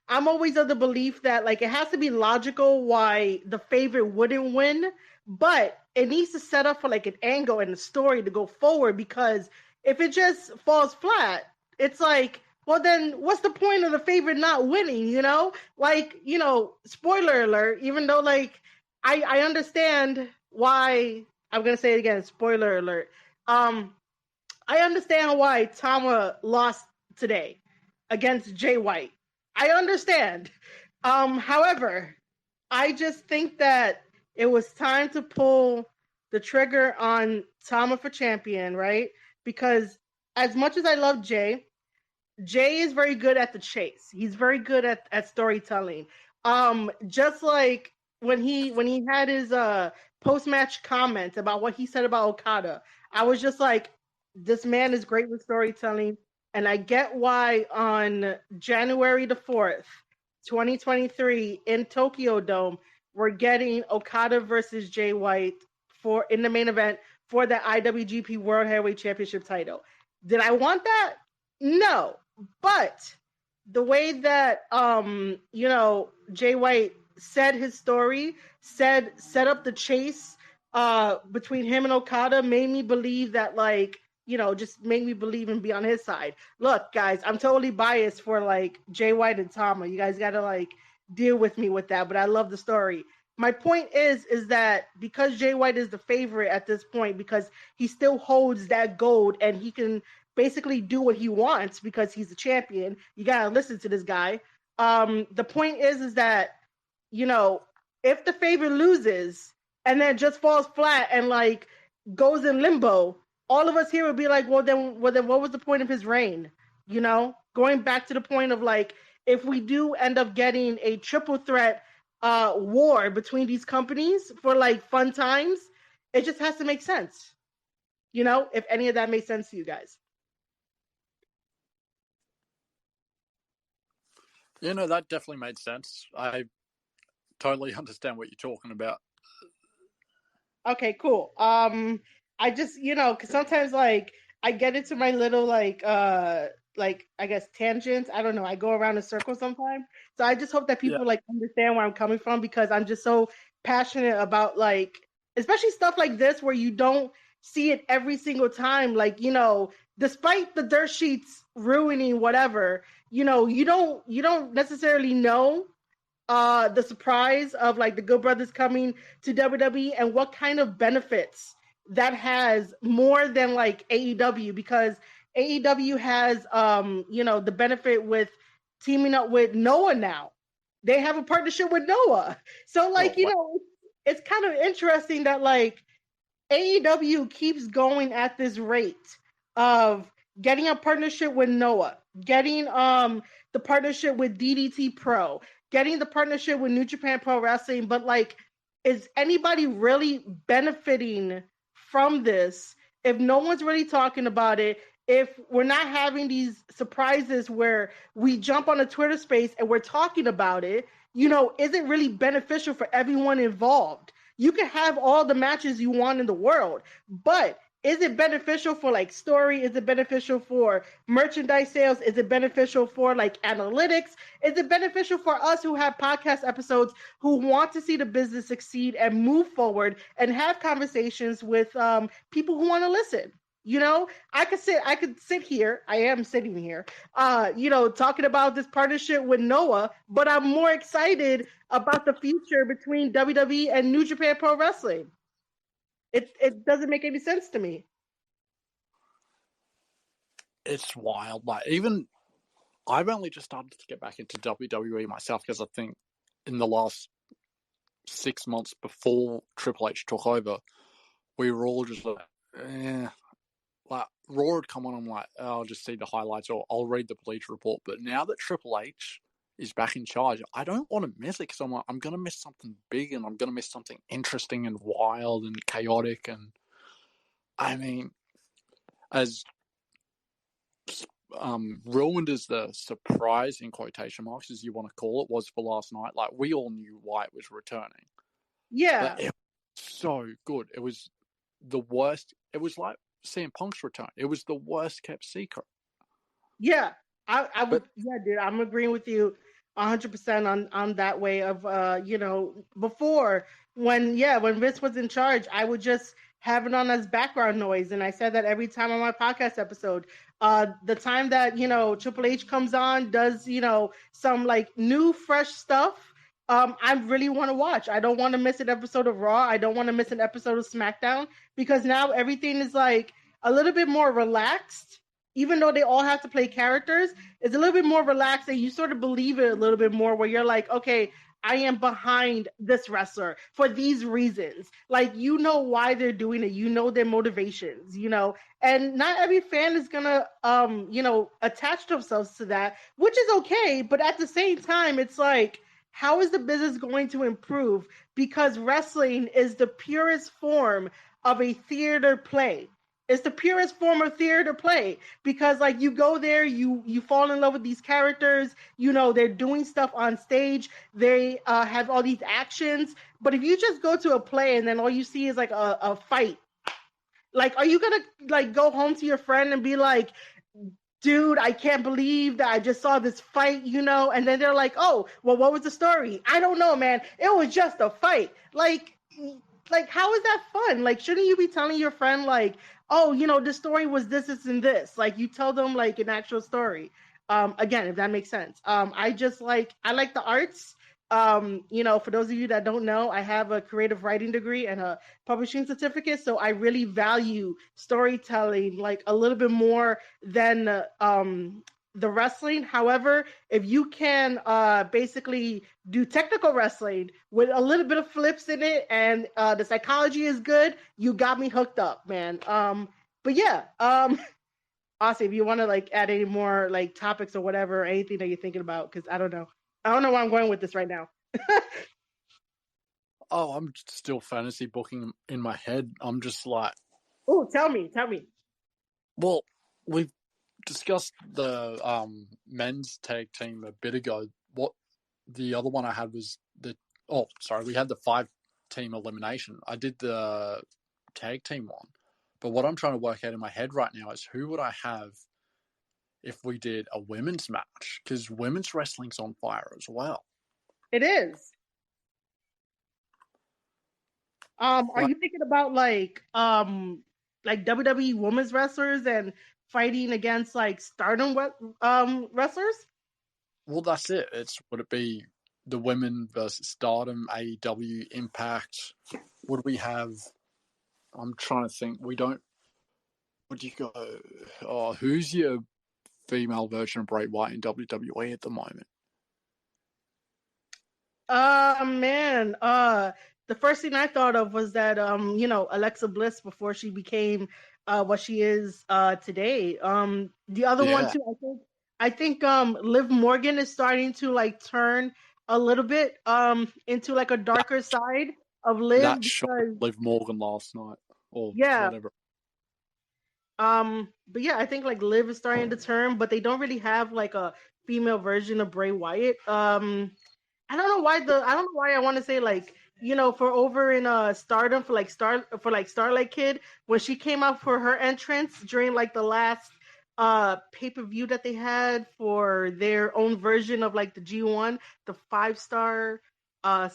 I'm always of the belief that like it has to be logical why the favorite wouldn't win, but it needs to set up for like an angle and a story to go forward, because if it just falls flat, it's like, well, then what's the point of the favorite not winning, Like, spoiler alert, even though like I understand why, I'm gonna say it again, spoiler alert. I understand why Tama lost today against Jay White. I understand. However, I just think that it was time to pull the trigger on Tama for champion, right? Because as much as I love Jay is very good at the chase. He's very good at storytelling. Just like when he had his post match comment about what he said about Okada, I was just like, this man is great with storytelling, and I get why on January the 4th, 2023 in Tokyo Dome, we're getting Okada versus Jay White in the main event for the IWGP World Heavyweight Championship title. Did I want that? No. But the way that Jay White said his story, set up the chase between him and Okada, made me believe that, like, just made me believe and be on his side. Look, guys, I'm totally biased for like Jay White and Tama. You guys gotta like deal with me with that, but I love the story. My point is that because Jay White is the favorite at this point, because he still holds that gold and he can basically do what he wants because he's a champion. You gotta listen to this guy. The point is that, if the favorite loses and then just falls flat and like goes in limbo, all of us here would be like, well then what was the point of his reign? Going back to the point of like, if we do end up getting a triple threat war between these companies for like fun times, it just has to make sense. If any of that makes sense to you guys. That definitely made sense. I totally understand what you're talking about. Okay, cool. I just, because sometimes like I get into my little like I guess tangents. I don't know. I go around in circles sometimes. So I just hope that people like understand where I'm coming from, because I'm just so passionate about like, especially stuff like this where you don't see it every single time. Like, despite the dirt sheets ruining whatever, you don't necessarily know the surprise of like the Good Brothers coming to WWE and what kind of benefits that has more than like AEW, because AEW has the benefit with teaming up with Noah now. They have a partnership with Noah. So like, it's kind of interesting that like AEW keeps going at this rate of getting a partnership with Noah, getting the partnership with DDT Pro, getting the partnership with New Japan Pro Wrestling, but like, is anybody really benefiting from this if no one's really talking about it? If we're not having these surprises where we jump on a Twitter space and we're talking about it, is it really beneficial for everyone involved? You can have all the matches you want in the world, but is it beneficial for like story? Is it beneficial for merchandise sales? Is it beneficial for like analytics? Is it beneficial for us who have podcast episodes who want to see the business succeed and move forward and have conversations with people who want to listen? You know, I could sit here. I am sitting here, talking about this partnership with Noah, but I'm more excited about the future between WWE and New Japan Pro Wrestling. It doesn't make any sense to me. It's wild. Like, even I've only just started to get back into WWE myself because I think in the last 6 months before Triple H took over, we were all just like, like Raw would come on, I'm like, oh, I'll just see the highlights or I'll read the Bleacher Report. But now that Triple H is back in charge, I don't want to miss it because I'm like, I'm going to miss something big and I'm going to miss something interesting and wild and chaotic. And I mean, as ruined as the surprise, in quotation marks, as you want to call it, was for last night, like, we all knew Wyatt was returning. Yeah. But it was so good. It was the worst. It was like CM Punk's return. It was the worst kept secret. Yeah. I would, dude, I'm agreeing with you 100% on that way of, before when Vince was in charge, I would just have it on as background noise. And I said that every time on my podcast episode. The time that, Triple H comes on, does, some like new, fresh stuff. I really want to watch. I don't want to miss an episode of Raw. I don't want to miss an episode of SmackDown because now everything is like a little bit more relaxed. Even though they all have to play characters, it's a little bit more relaxed and you sort of believe it a little bit more where you're like, okay, I am behind this wrestler for these reasons. Like, you know why they're doing it. You know their motivations, and not every fan is going to, attach themselves to that, which is okay. But at the same time, it's like, how is the business going to improve? Because wrestling is the purest form of a theater play. It's the purest form of theater play because, like, you go there, you fall in love with these characters. They're doing stuff on stage. They have all these actions. But if you just go to a play and then all you see is like a fight, like, are you gonna like go home to your friend and be like, dude, I can't believe that I just saw this fight, And then they're like, oh, well, what was the story? I don't know, man. It was just a fight. Like, how is that fun? Like, shouldn't you be telling your friend, like, oh, the story was this, and this? Like, you tell them, like, an actual story. Again, if that makes sense. I like the arts. For those of you that don't know, I have a creative writing degree and a publishing certificate. So I really value storytelling, like, a little bit more than the wrestling. However, if you can basically do technical wrestling with a little bit of flips in it and the psychology is good, you got me hooked up, man. But yeah, Aussie, if you want to like add any more like topics or whatever, anything that you're thinking about, because I don't know where I'm going with this right now. Oh, I'm still fantasy booking in my head. I'm just like, oh, tell me. Well, we've discussed the men's tag team a bit ago. What the other one I had was we had the 5-team elimination. I did the tag team one. But what I'm trying to work out in my head right now is who would I have if we did a women's match? Because women's wrestling's on fire as well. It is. Are you thinking about like WWE women's wrestlers and fighting against like Stardom wrestlers? Well, that's it. Would it be the women versus Stardom, AEW, Impact? Would we have? I'm trying to think. We don't. Would you go? Oh, who's your female version of Bray Wyatt in WWE at the moment? Man. The first thing I thought of was that Alexa Bliss before she became what she is today. The other one too, I think Liv Morgan is starting to like turn a little bit into like a darker side of Liv. That shot Liv Morgan last night or whatever. But yeah, I think like Liv is starting to turn, but they don't really have like a female version of Bray Wyatt. I don't know why I want to say like, for over in Stardom for Starlight Kid, when she came out for her entrance during like the last pay-per-view that they had for their own version of like the G1, the 5-star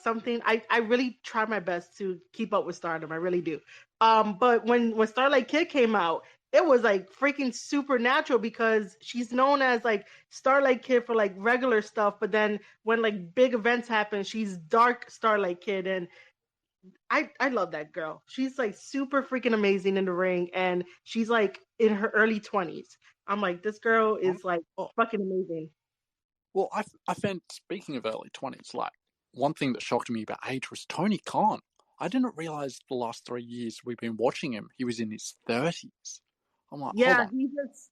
something. I really try my best to keep up with Stardom. I really do. But when Starlight Kid came out, it was like freaking supernatural because she's known as like Starlight Kid for like regular stuff, but then when like big events happen, she's Dark Starlight Kid, and I love that girl. She's like super freaking amazing in the ring, and she's like in her early 20s. I'm like, this girl is like fucking amazing. Well, I found, speaking of early 20s, like, one thing that shocked me about age was Tony Khan. I didn't realize the last 3 years we've been watching him, he was in his 30s. I'm like, Yeah, hold on.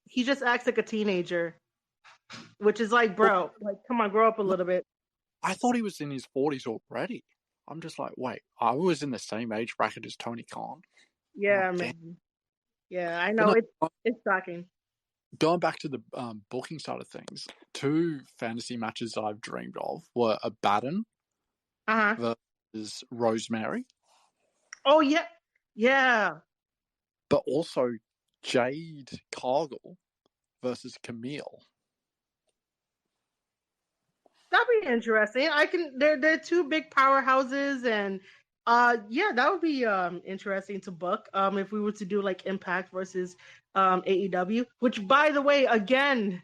he just acts like a teenager, which is like, bro, like, come on, grow up a little bit. I thought he was in his 40s already. I'm just like, wait, I was in the same age bracket as Tony Khan. Yeah, like, man. Yeah, I know. It's shocking. Going back to the booking side of things, 2 fantasy matches I've dreamed of were Abaddon versus Rosemary. Oh, yeah. Yeah. But also Jade Cargill versus Camille. That'd be interesting. They're 2 big powerhouses, and yeah, that would be interesting to book if we were to do like Impact versus AEW, which, by the way, again,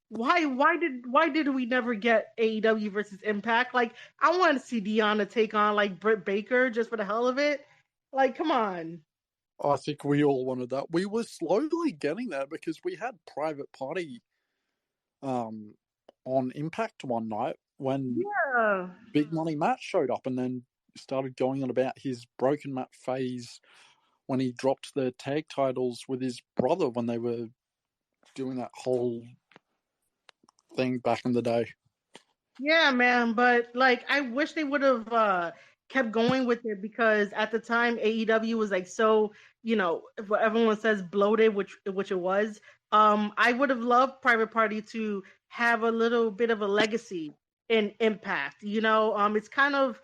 why did we never get AEW versus Impact? Like, I want to see Deonna take on like Britt Baker just for the hell of it. Like, come on. I think we all wanted that. We were slowly getting that because we had Private Party on Impact one night when Big Money Matt showed up, and then started going on about his broken Matt phase when he dropped the tag titles with his brother when they were doing that whole thing back in the day. Yeah, man, but like, I wish they would have kept going with it, because at the time AEW was like so, what everyone says, bloated, which it was. I would have loved Private Party to have a little bit of a legacy in Impact. It's kind of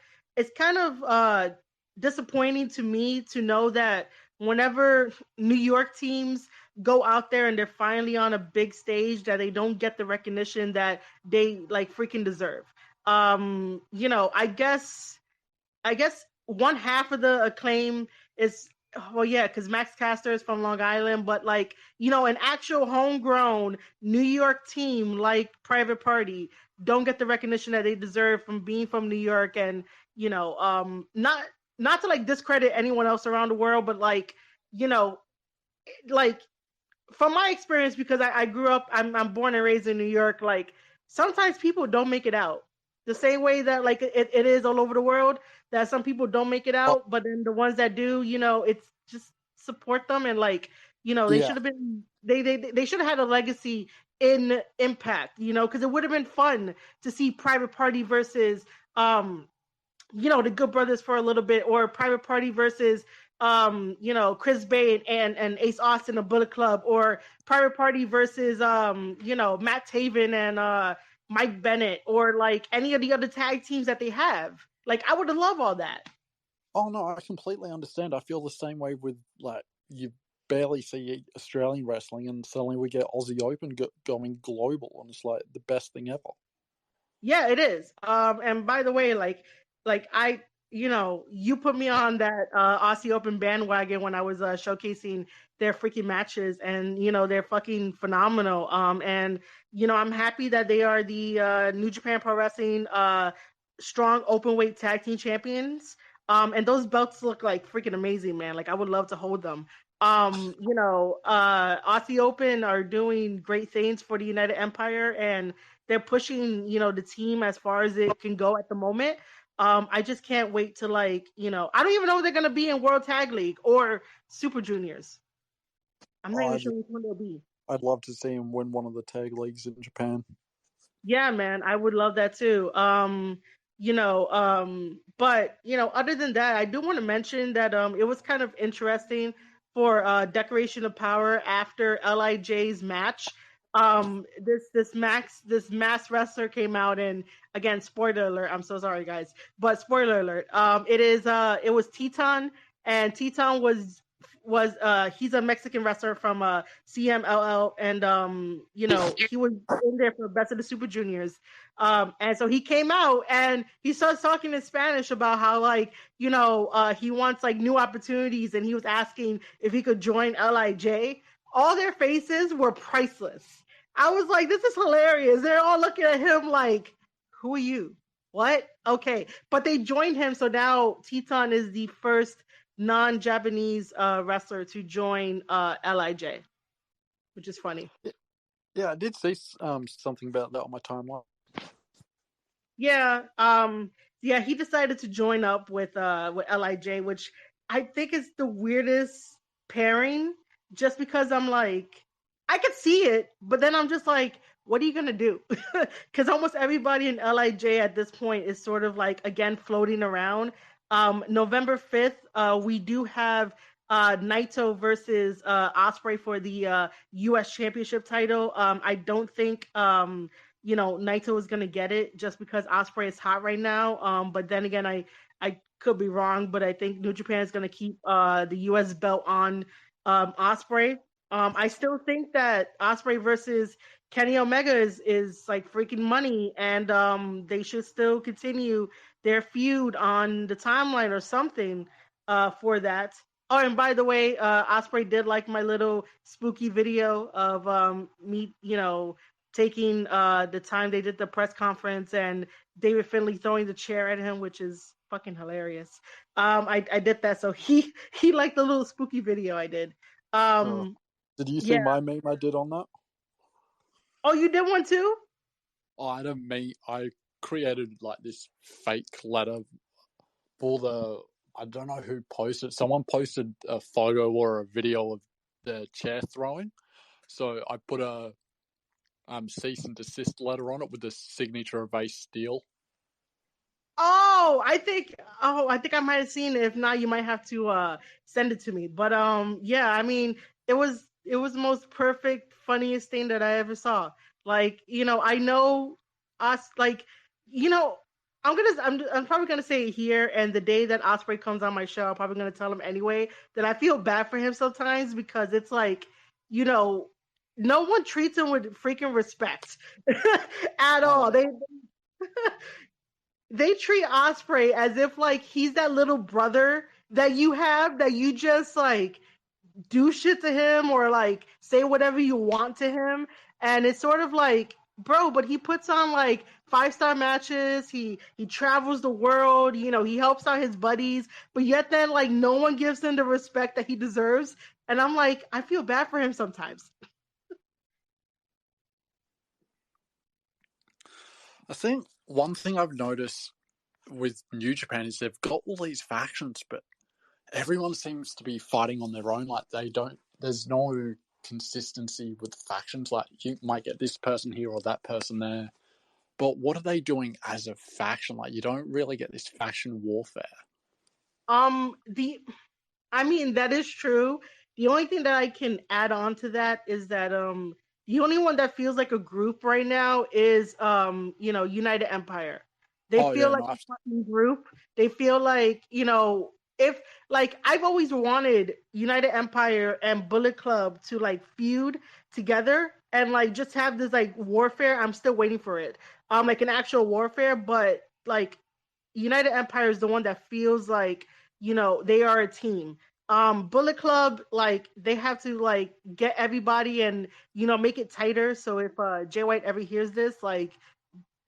disappointing to me to know that whenever New York teams go out there and they're finally on a big stage, that they don't get the recognition that they like freaking deserve. I guess one half of the acclaim is, well, yeah, because Max Caster is from Long Island, but like, an actual homegrown New York team like Private Party don't get the recognition that they deserve from being from New York, and not to like discredit anyone else around the world, but like, like, from my experience, because I grew up, I'm born and raised in New York, like, sometimes people don't make it out. The same way that like it is all over the world, that some people don't make it out, but then the ones that do, it's just support them, and like, they should have been, they should have had a legacy in Impact, because it would have been fun to see Private Party versus the Good Brothers for a little bit, or Private Party versus Chris Bay and Ace Austin of Bullet Club, or Private Party versus Matt Taven and Mike Bennett, or like any of the other tag teams that they have. Like, I would have loved all that. Oh no, I completely understand. I feel the same way with, like, you barely see Australian wrestling, and suddenly we get Aussie Open going global, and it's like the best thing ever. Yeah, it is. And by the way, like I, you put me on that Aussie Open bandwagon when I was showcasing their freaking matches, and they're fucking phenomenal. And I'm happy that they are the New Japan Pro Wrestling strong openweight tag team champions. And those belts look like freaking amazing, man. Like, I would love to hold them. Aussie Open are doing great things for the United Empire, and they're pushing, the team as far as it can go at the moment. I just can't wait to, like, I don't even know if they're going to be in World Tag League or Super Juniors. I'm not even sure which one they'll be. I'd love to see them win one of the tag leagues in Japan. Yeah, man, I would love that too. But other than that, I do want to mention that it was kind of interesting for Declaration of Power after LIJ's match. This mass wrestler came out, and again, spoiler alert, I'm so sorry guys, but spoiler alert, it was Teton, and Teton was he's a Mexican wrestler from CMLL, and he was in there for Best of the Super Juniors, and so he came out and he starts talking in Spanish about how, like, he wants like new opportunities, and he was asking if he could join LIJ. all their faces were priceless. I was like, this is hilarious. They're all looking at him like, who are you? What? Okay. But they joined him. So now Teton is the first non-Japanese wrestler to join LIJ, which is funny. Yeah, I did see something about that on my timeline. Yeah, he decided to join up with LIJ, which I think is the weirdest pairing, just because I'm like, I could see it, but then I'm just like, what are you gonna do? Because almost everybody in LIJ at this point is sort of like again floating around. November 5th, we do have Naito versus Ospreay for the U.S. Championship title. I don't think Naito is gonna get it just because Ospreay is hot right now. But then again, I could be wrong, but I think New Japan is gonna keep the U.S. belt on Ospreay. I still think that Ospreay versus Kenny Omega is like freaking money, and they should still continue their feud on the timeline or something for that. Oh, and by the way, Ospreay did like my little spooky video of me, taking the time they did the press conference and David Finlay throwing the chair at him, which is fucking hilarious. I did that, so he liked the little spooky video I did. Did you see Yeah. my meme I did on that? Oh, you did one too? Oh, I had a meme. I created like this fake letter for the. I don't know who posted. Someone posted a photo or a video of the chair throwing. So I put a cease and desist letter on it with the signature of Ace Steel. Oh, I think I might have seen it. If not, you might have to send it to me. But yeah, I mean, it was the most perfect, funniest thing that I ever saw. Like, I know us, like, I'm probably gonna say it here, and the day that Ospreay comes on my show, I'm probably gonna tell him anyway that I feel bad for him sometimes because it's like, no one treats him with freaking respect at all. They treat Ospreay as if like he's that little brother that you have that you just like do shit to him or like say whatever you want to him. And it's sort of like, bro, but he puts on like 5-star matches, he travels the world, he helps out his buddies, but yet then like no one gives him the respect that he deserves. And I'm like, I feel bad for him sometimes. I think one thing I've noticed with New Japan is they've got all these factions, but everyone seems to be fighting on their own. Like there's no consistency with factions. Like you might get this person here or that person there, but what are they doing as a faction? Like you don't really get this faction warfare. I mean, that is true. The only thing that I can add on to that is that the only one that feels like a group right now is United Empire. They feel like a fucking group. They feel like, if like I've always wanted United Empire and Bullet Club to like feud together and like just have this like warfare. I'm still waiting for it. Like an actual warfare, but like United Empire is the one that feels like, they are a team. Bullet Club, like they have to like get everybody and make it tighter. So if Jay White ever hears this, like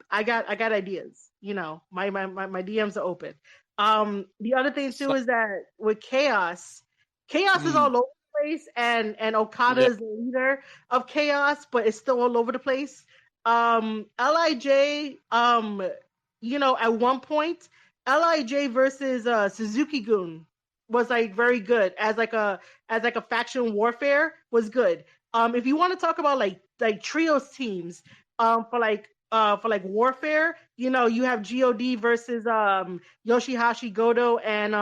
I got ideas. My DMs are open. The other thing too is that with Chaos is all over the place, and Okada is the leader of Chaos, but it's still all over the place. LIJ, at one point, LIJ versus Suzuki-gun was like very good as like a faction warfare was good. If you want to talk about like trios teams, for like warfare, you have God versus Yoshihashi, Goto, and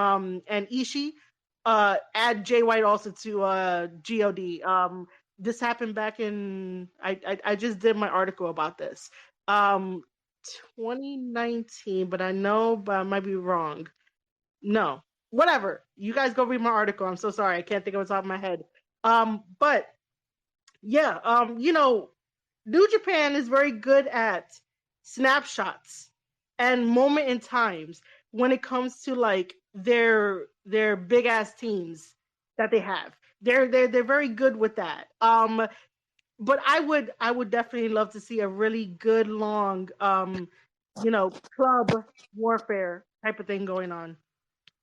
Ishii. Add Jay White also to God. This happened back in I just did my article about this. 2019, but I might be wrong. No, whatever. You guys go read my article. I'm so sorry. I can't think of the top of my head. But yeah, New Japan is very good at snapshots and moment in times when it comes to like their big ass teams that they have. They're very good with that. But I would definitely love to see a really good long club warfare type of thing going on.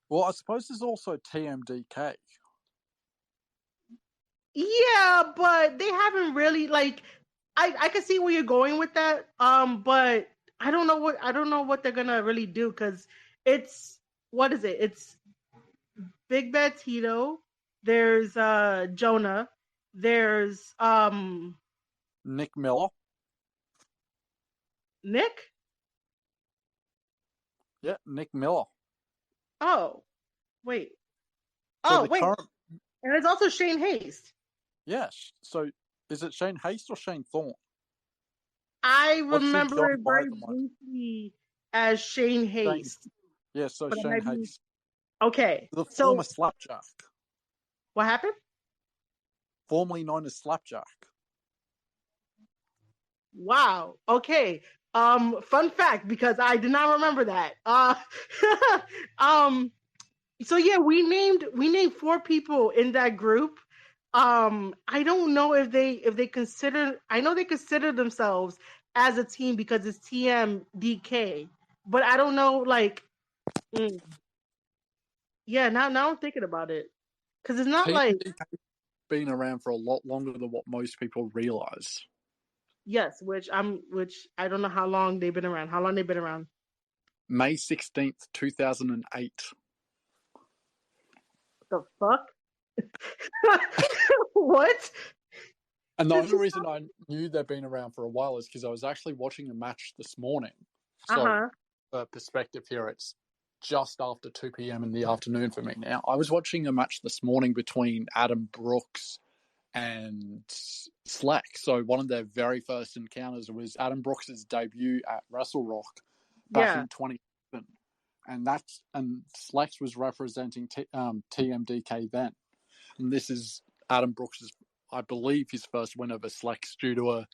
Well, I suppose there's also TMDK. Yeah, but they haven't really like I can see where you're going with that. But I don't know what they're gonna really do because it's what is it? It's Big Bad Tito. There's Jonah. There's Nick Miller. Nick. Yeah, Nick Miller. Oh, wait. So Oh, wait. And there's also Shane Haste. Yes. So is it Shane Haste or Shane Thorne? I remember it very briefly as Shane Haste. Yeah, so Shane Haste. Okay. The former Slapjack. What happened? Formerly known as Slapjack. Wow. Okay. Fun fact, because I did not remember that. So yeah, we named 4 people in that group. I don't know if they consider. I know they consider themselves as a team because it's TMDK, but I don't know. Like, yeah. Now I'm thinking about it because it's not like been around for a lot longer than what most people realize. Yes, which I don't know how long they've been around. How long they've been around? May 16th, 2008. The fuck? What? And the only reason I knew they've been around for a while is because I was actually watching a match this morning. So, for perspective here, it's just after 2 p.m. in the afternoon for me now. I was watching a match this morning between Adam Brooks and Slack. So one of their very first encounters was Adam Brooks' debut at Wrestle Rock back in 2011. And Slacks was representing TMDK then. And this is Adam Brooks' I believe his first win over Slacks due to a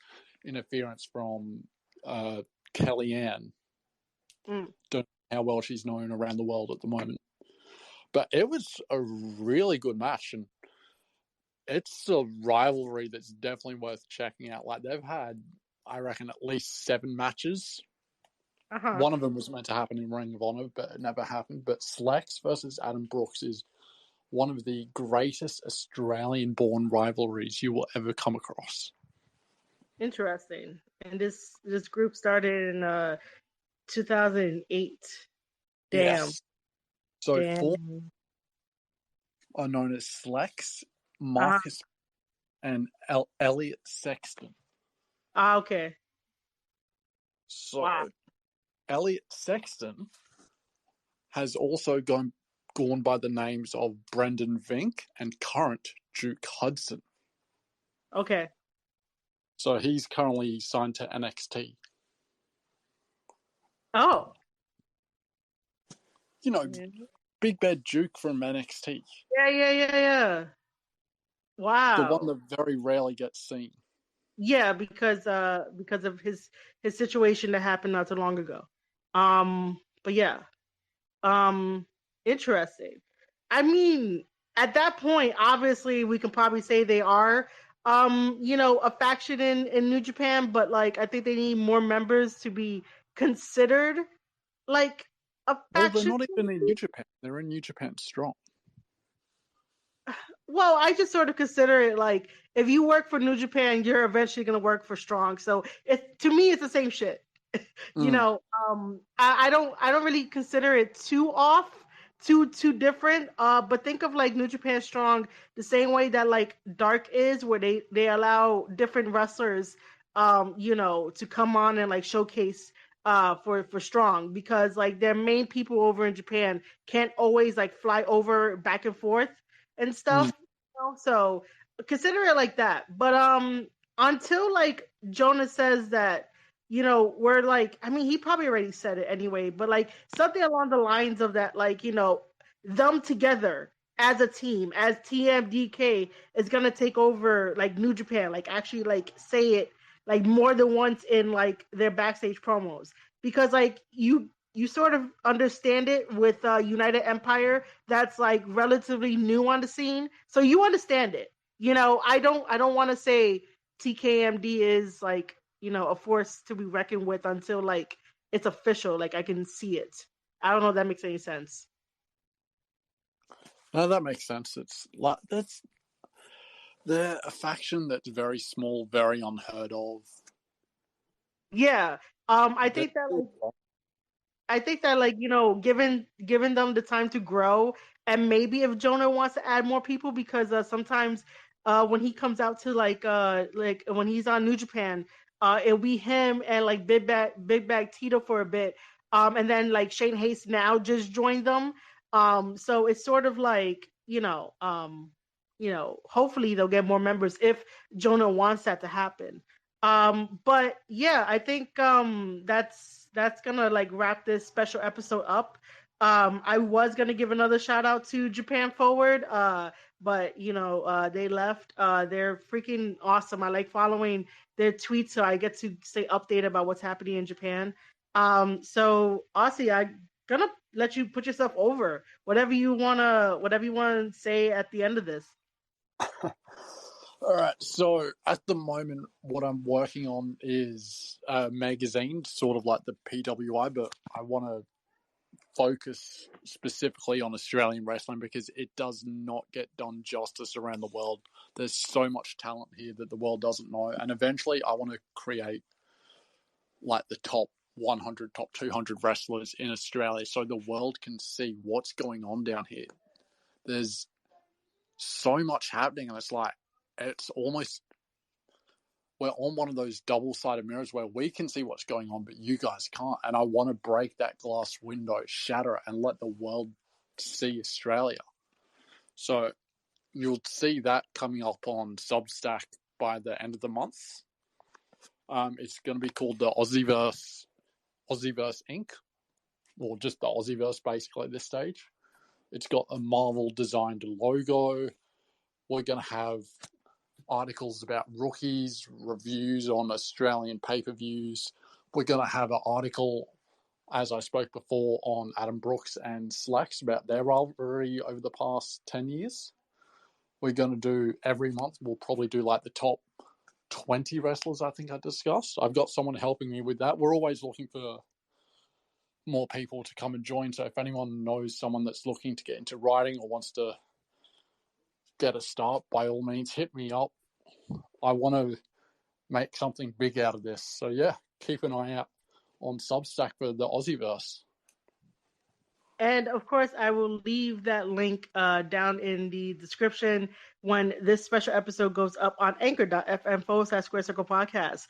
interference from Kellyanne. Don't know how well she's known around the world at the moment. But it was a really good match, and it's a rivalry that's definitely worth checking out. Like, they've had, I reckon, at least 7 matches. One of them was meant to happen in Ring of Honor, but it never happened. But Slacks versus Adam Brooks is one of the greatest Australian-born rivalries you will ever come across. Interesting. And this group started in 2008. Damn. Yes. So four are known as Slacks, Marcus, and Elliot Sexton. Okay. So Elliot Sexton has also gone by the names of Brendan Vink and current Duke Hudson. Okay. So he's currently signed to NXT. Oh. You know, Big Bad Duke from NXT. Yeah. Wow. The one that very rarely gets seen. Yeah, because of his situation that happened not too long ago. But yeah. Interesting. I mean, at that point, obviously we can probably say they are a faction in New Japan, but like I think they need more members to be considered like a faction. Well, they're not even in New Japan. They're in New Japan Strong. Well, I just sort of consider it like if you work for New Japan, you're eventually going to work for Strong. So to me, it's the same shit. You know, I don't really consider it too off, too different. But think of like New Japan Strong the same way that like Dark is, where they allow different wrestlers, to come on and like showcase for Strong, because like their main people over in Japan can't always like fly over back and forth and stuff. So consider it like that. But until like Jonah says that, we're like, I mean, he probably already said it anyway, but like something along the lines of that, like, them together as a team, as TMDK is gonna take over like New Japan, like actually like say it like more than once in like their backstage promos, because like you you sort of understand it with United Empire. That's like relatively new on the scene, so you understand it. I don't want to say TKMD is like a force to be reckoned with until like it's official. Like I can see it. I don't know if that makes any sense. No, that makes sense. It's like they're a faction that's very small, very unheard of. Yeah. I think that like giving them the time to grow, and maybe if Jonah wants to add more people, because sometimes when he comes out to like when he's on New Japan, it'll be him and like Big Bag Tito for a bit, and then like Shane Hayes now just joined them, so it's sort of like hopefully they'll get more members if Jonah wants that to happen. But yeah, I think that's gonna like wrap this special episode up. I was gonna give another shout out to Japan Forward, but they left. They're freaking awesome. I like following their tweets, so I get to stay updated about what's happening in Japan. So Aussie, I'm gonna let you put yourself over. Whatever you wanna say at the end of this. All right. So at the moment, what I'm working on is a magazine, sort of like the PWI, but I want to focus specifically on Australian wrestling because it does not get done justice around the world. There's so much talent here that the world doesn't know. And eventually I want to create like the top 100, top 200 wrestlers in Australia so the world can see what's going on down here. There's so much happening, and it's almost we're on one of those double-sided mirrors where we can see what's going on, but you guys can't. And I want to break that glass window, shatter it, and let the world see Australia. So you'll see that coming up on Substack by the end of the month. It's going to be called the Aussieverse Inc., or just the Aussieverse basically at this stage. It's got a Marvel-designed logo. We're going to have articles about rookies, reviews on Australian pay-per-views. We're going to have an article, as I spoke before, on Adam Brooks and Slacks about their rivalry over the past 10 years. We're going to do every month, we'll probably do like the top 20 wrestlers I think I discussed. I've got someone helping me with that. We're always looking for more people to come and join. So if anyone knows someone that's looking to get into writing or wants to get a start, by all means, hit me up. I want to make something big out of this. So yeah, keep an eye out on Substack for the Aussieverse. And of course, I will leave that link down in the description when this special episode goes up on anchor.fm/Square Circle Podcast.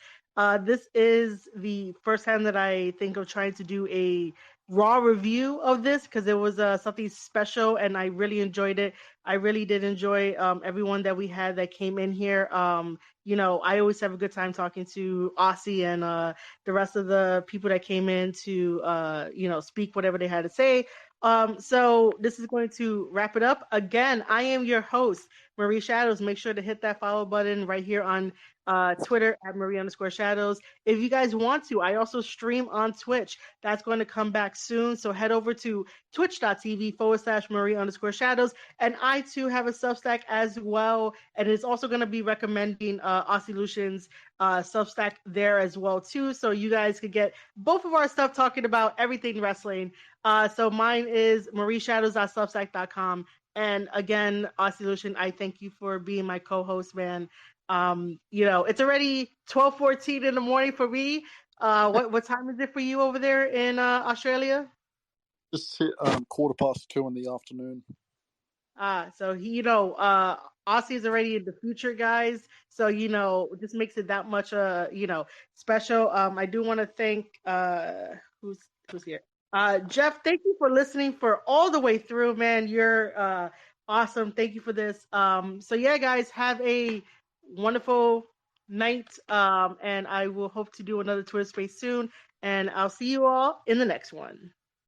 This is the first time that I think of trying to do a raw review of this because it was something special and I really enjoyed it. I really did enjoy everyone that we had that came in here. I always have a good time talking to Aussie and the rest of the people that came in to speak whatever they had to say. So this is going to wrap it up. Again, I am your host, Marie Shadows. Make sure to hit that follow button right here on Twitter at Marie_Shadows. If you guys want to, I also stream on Twitch. That's going to come back soon. So head over to twitch.tv/Marie_Shadows. And I too have a Substack as well. And it's also going to be recommending Aussie Lucian's Substack there as well too. So you guys could get both of our stuff talking about everything wrestling. So mine is marieshadows.substack.com. And again, Aussie Lucian, I thank you for being my co-host, man. It's already 12:14 in the morning for me. What time is it for you over there in Australia? Just hit 2:15 in the afternoon. So Aussie is already in the future, guys. So it just makes it that much special. I do want to thank who's here. Jeff, thank you for listening for all the way through, man. You're awesome. Thank you for this. So yeah, guys, have a wonderful night. And I will hope to do another Twitter space soon. And I'll see you all in the next one.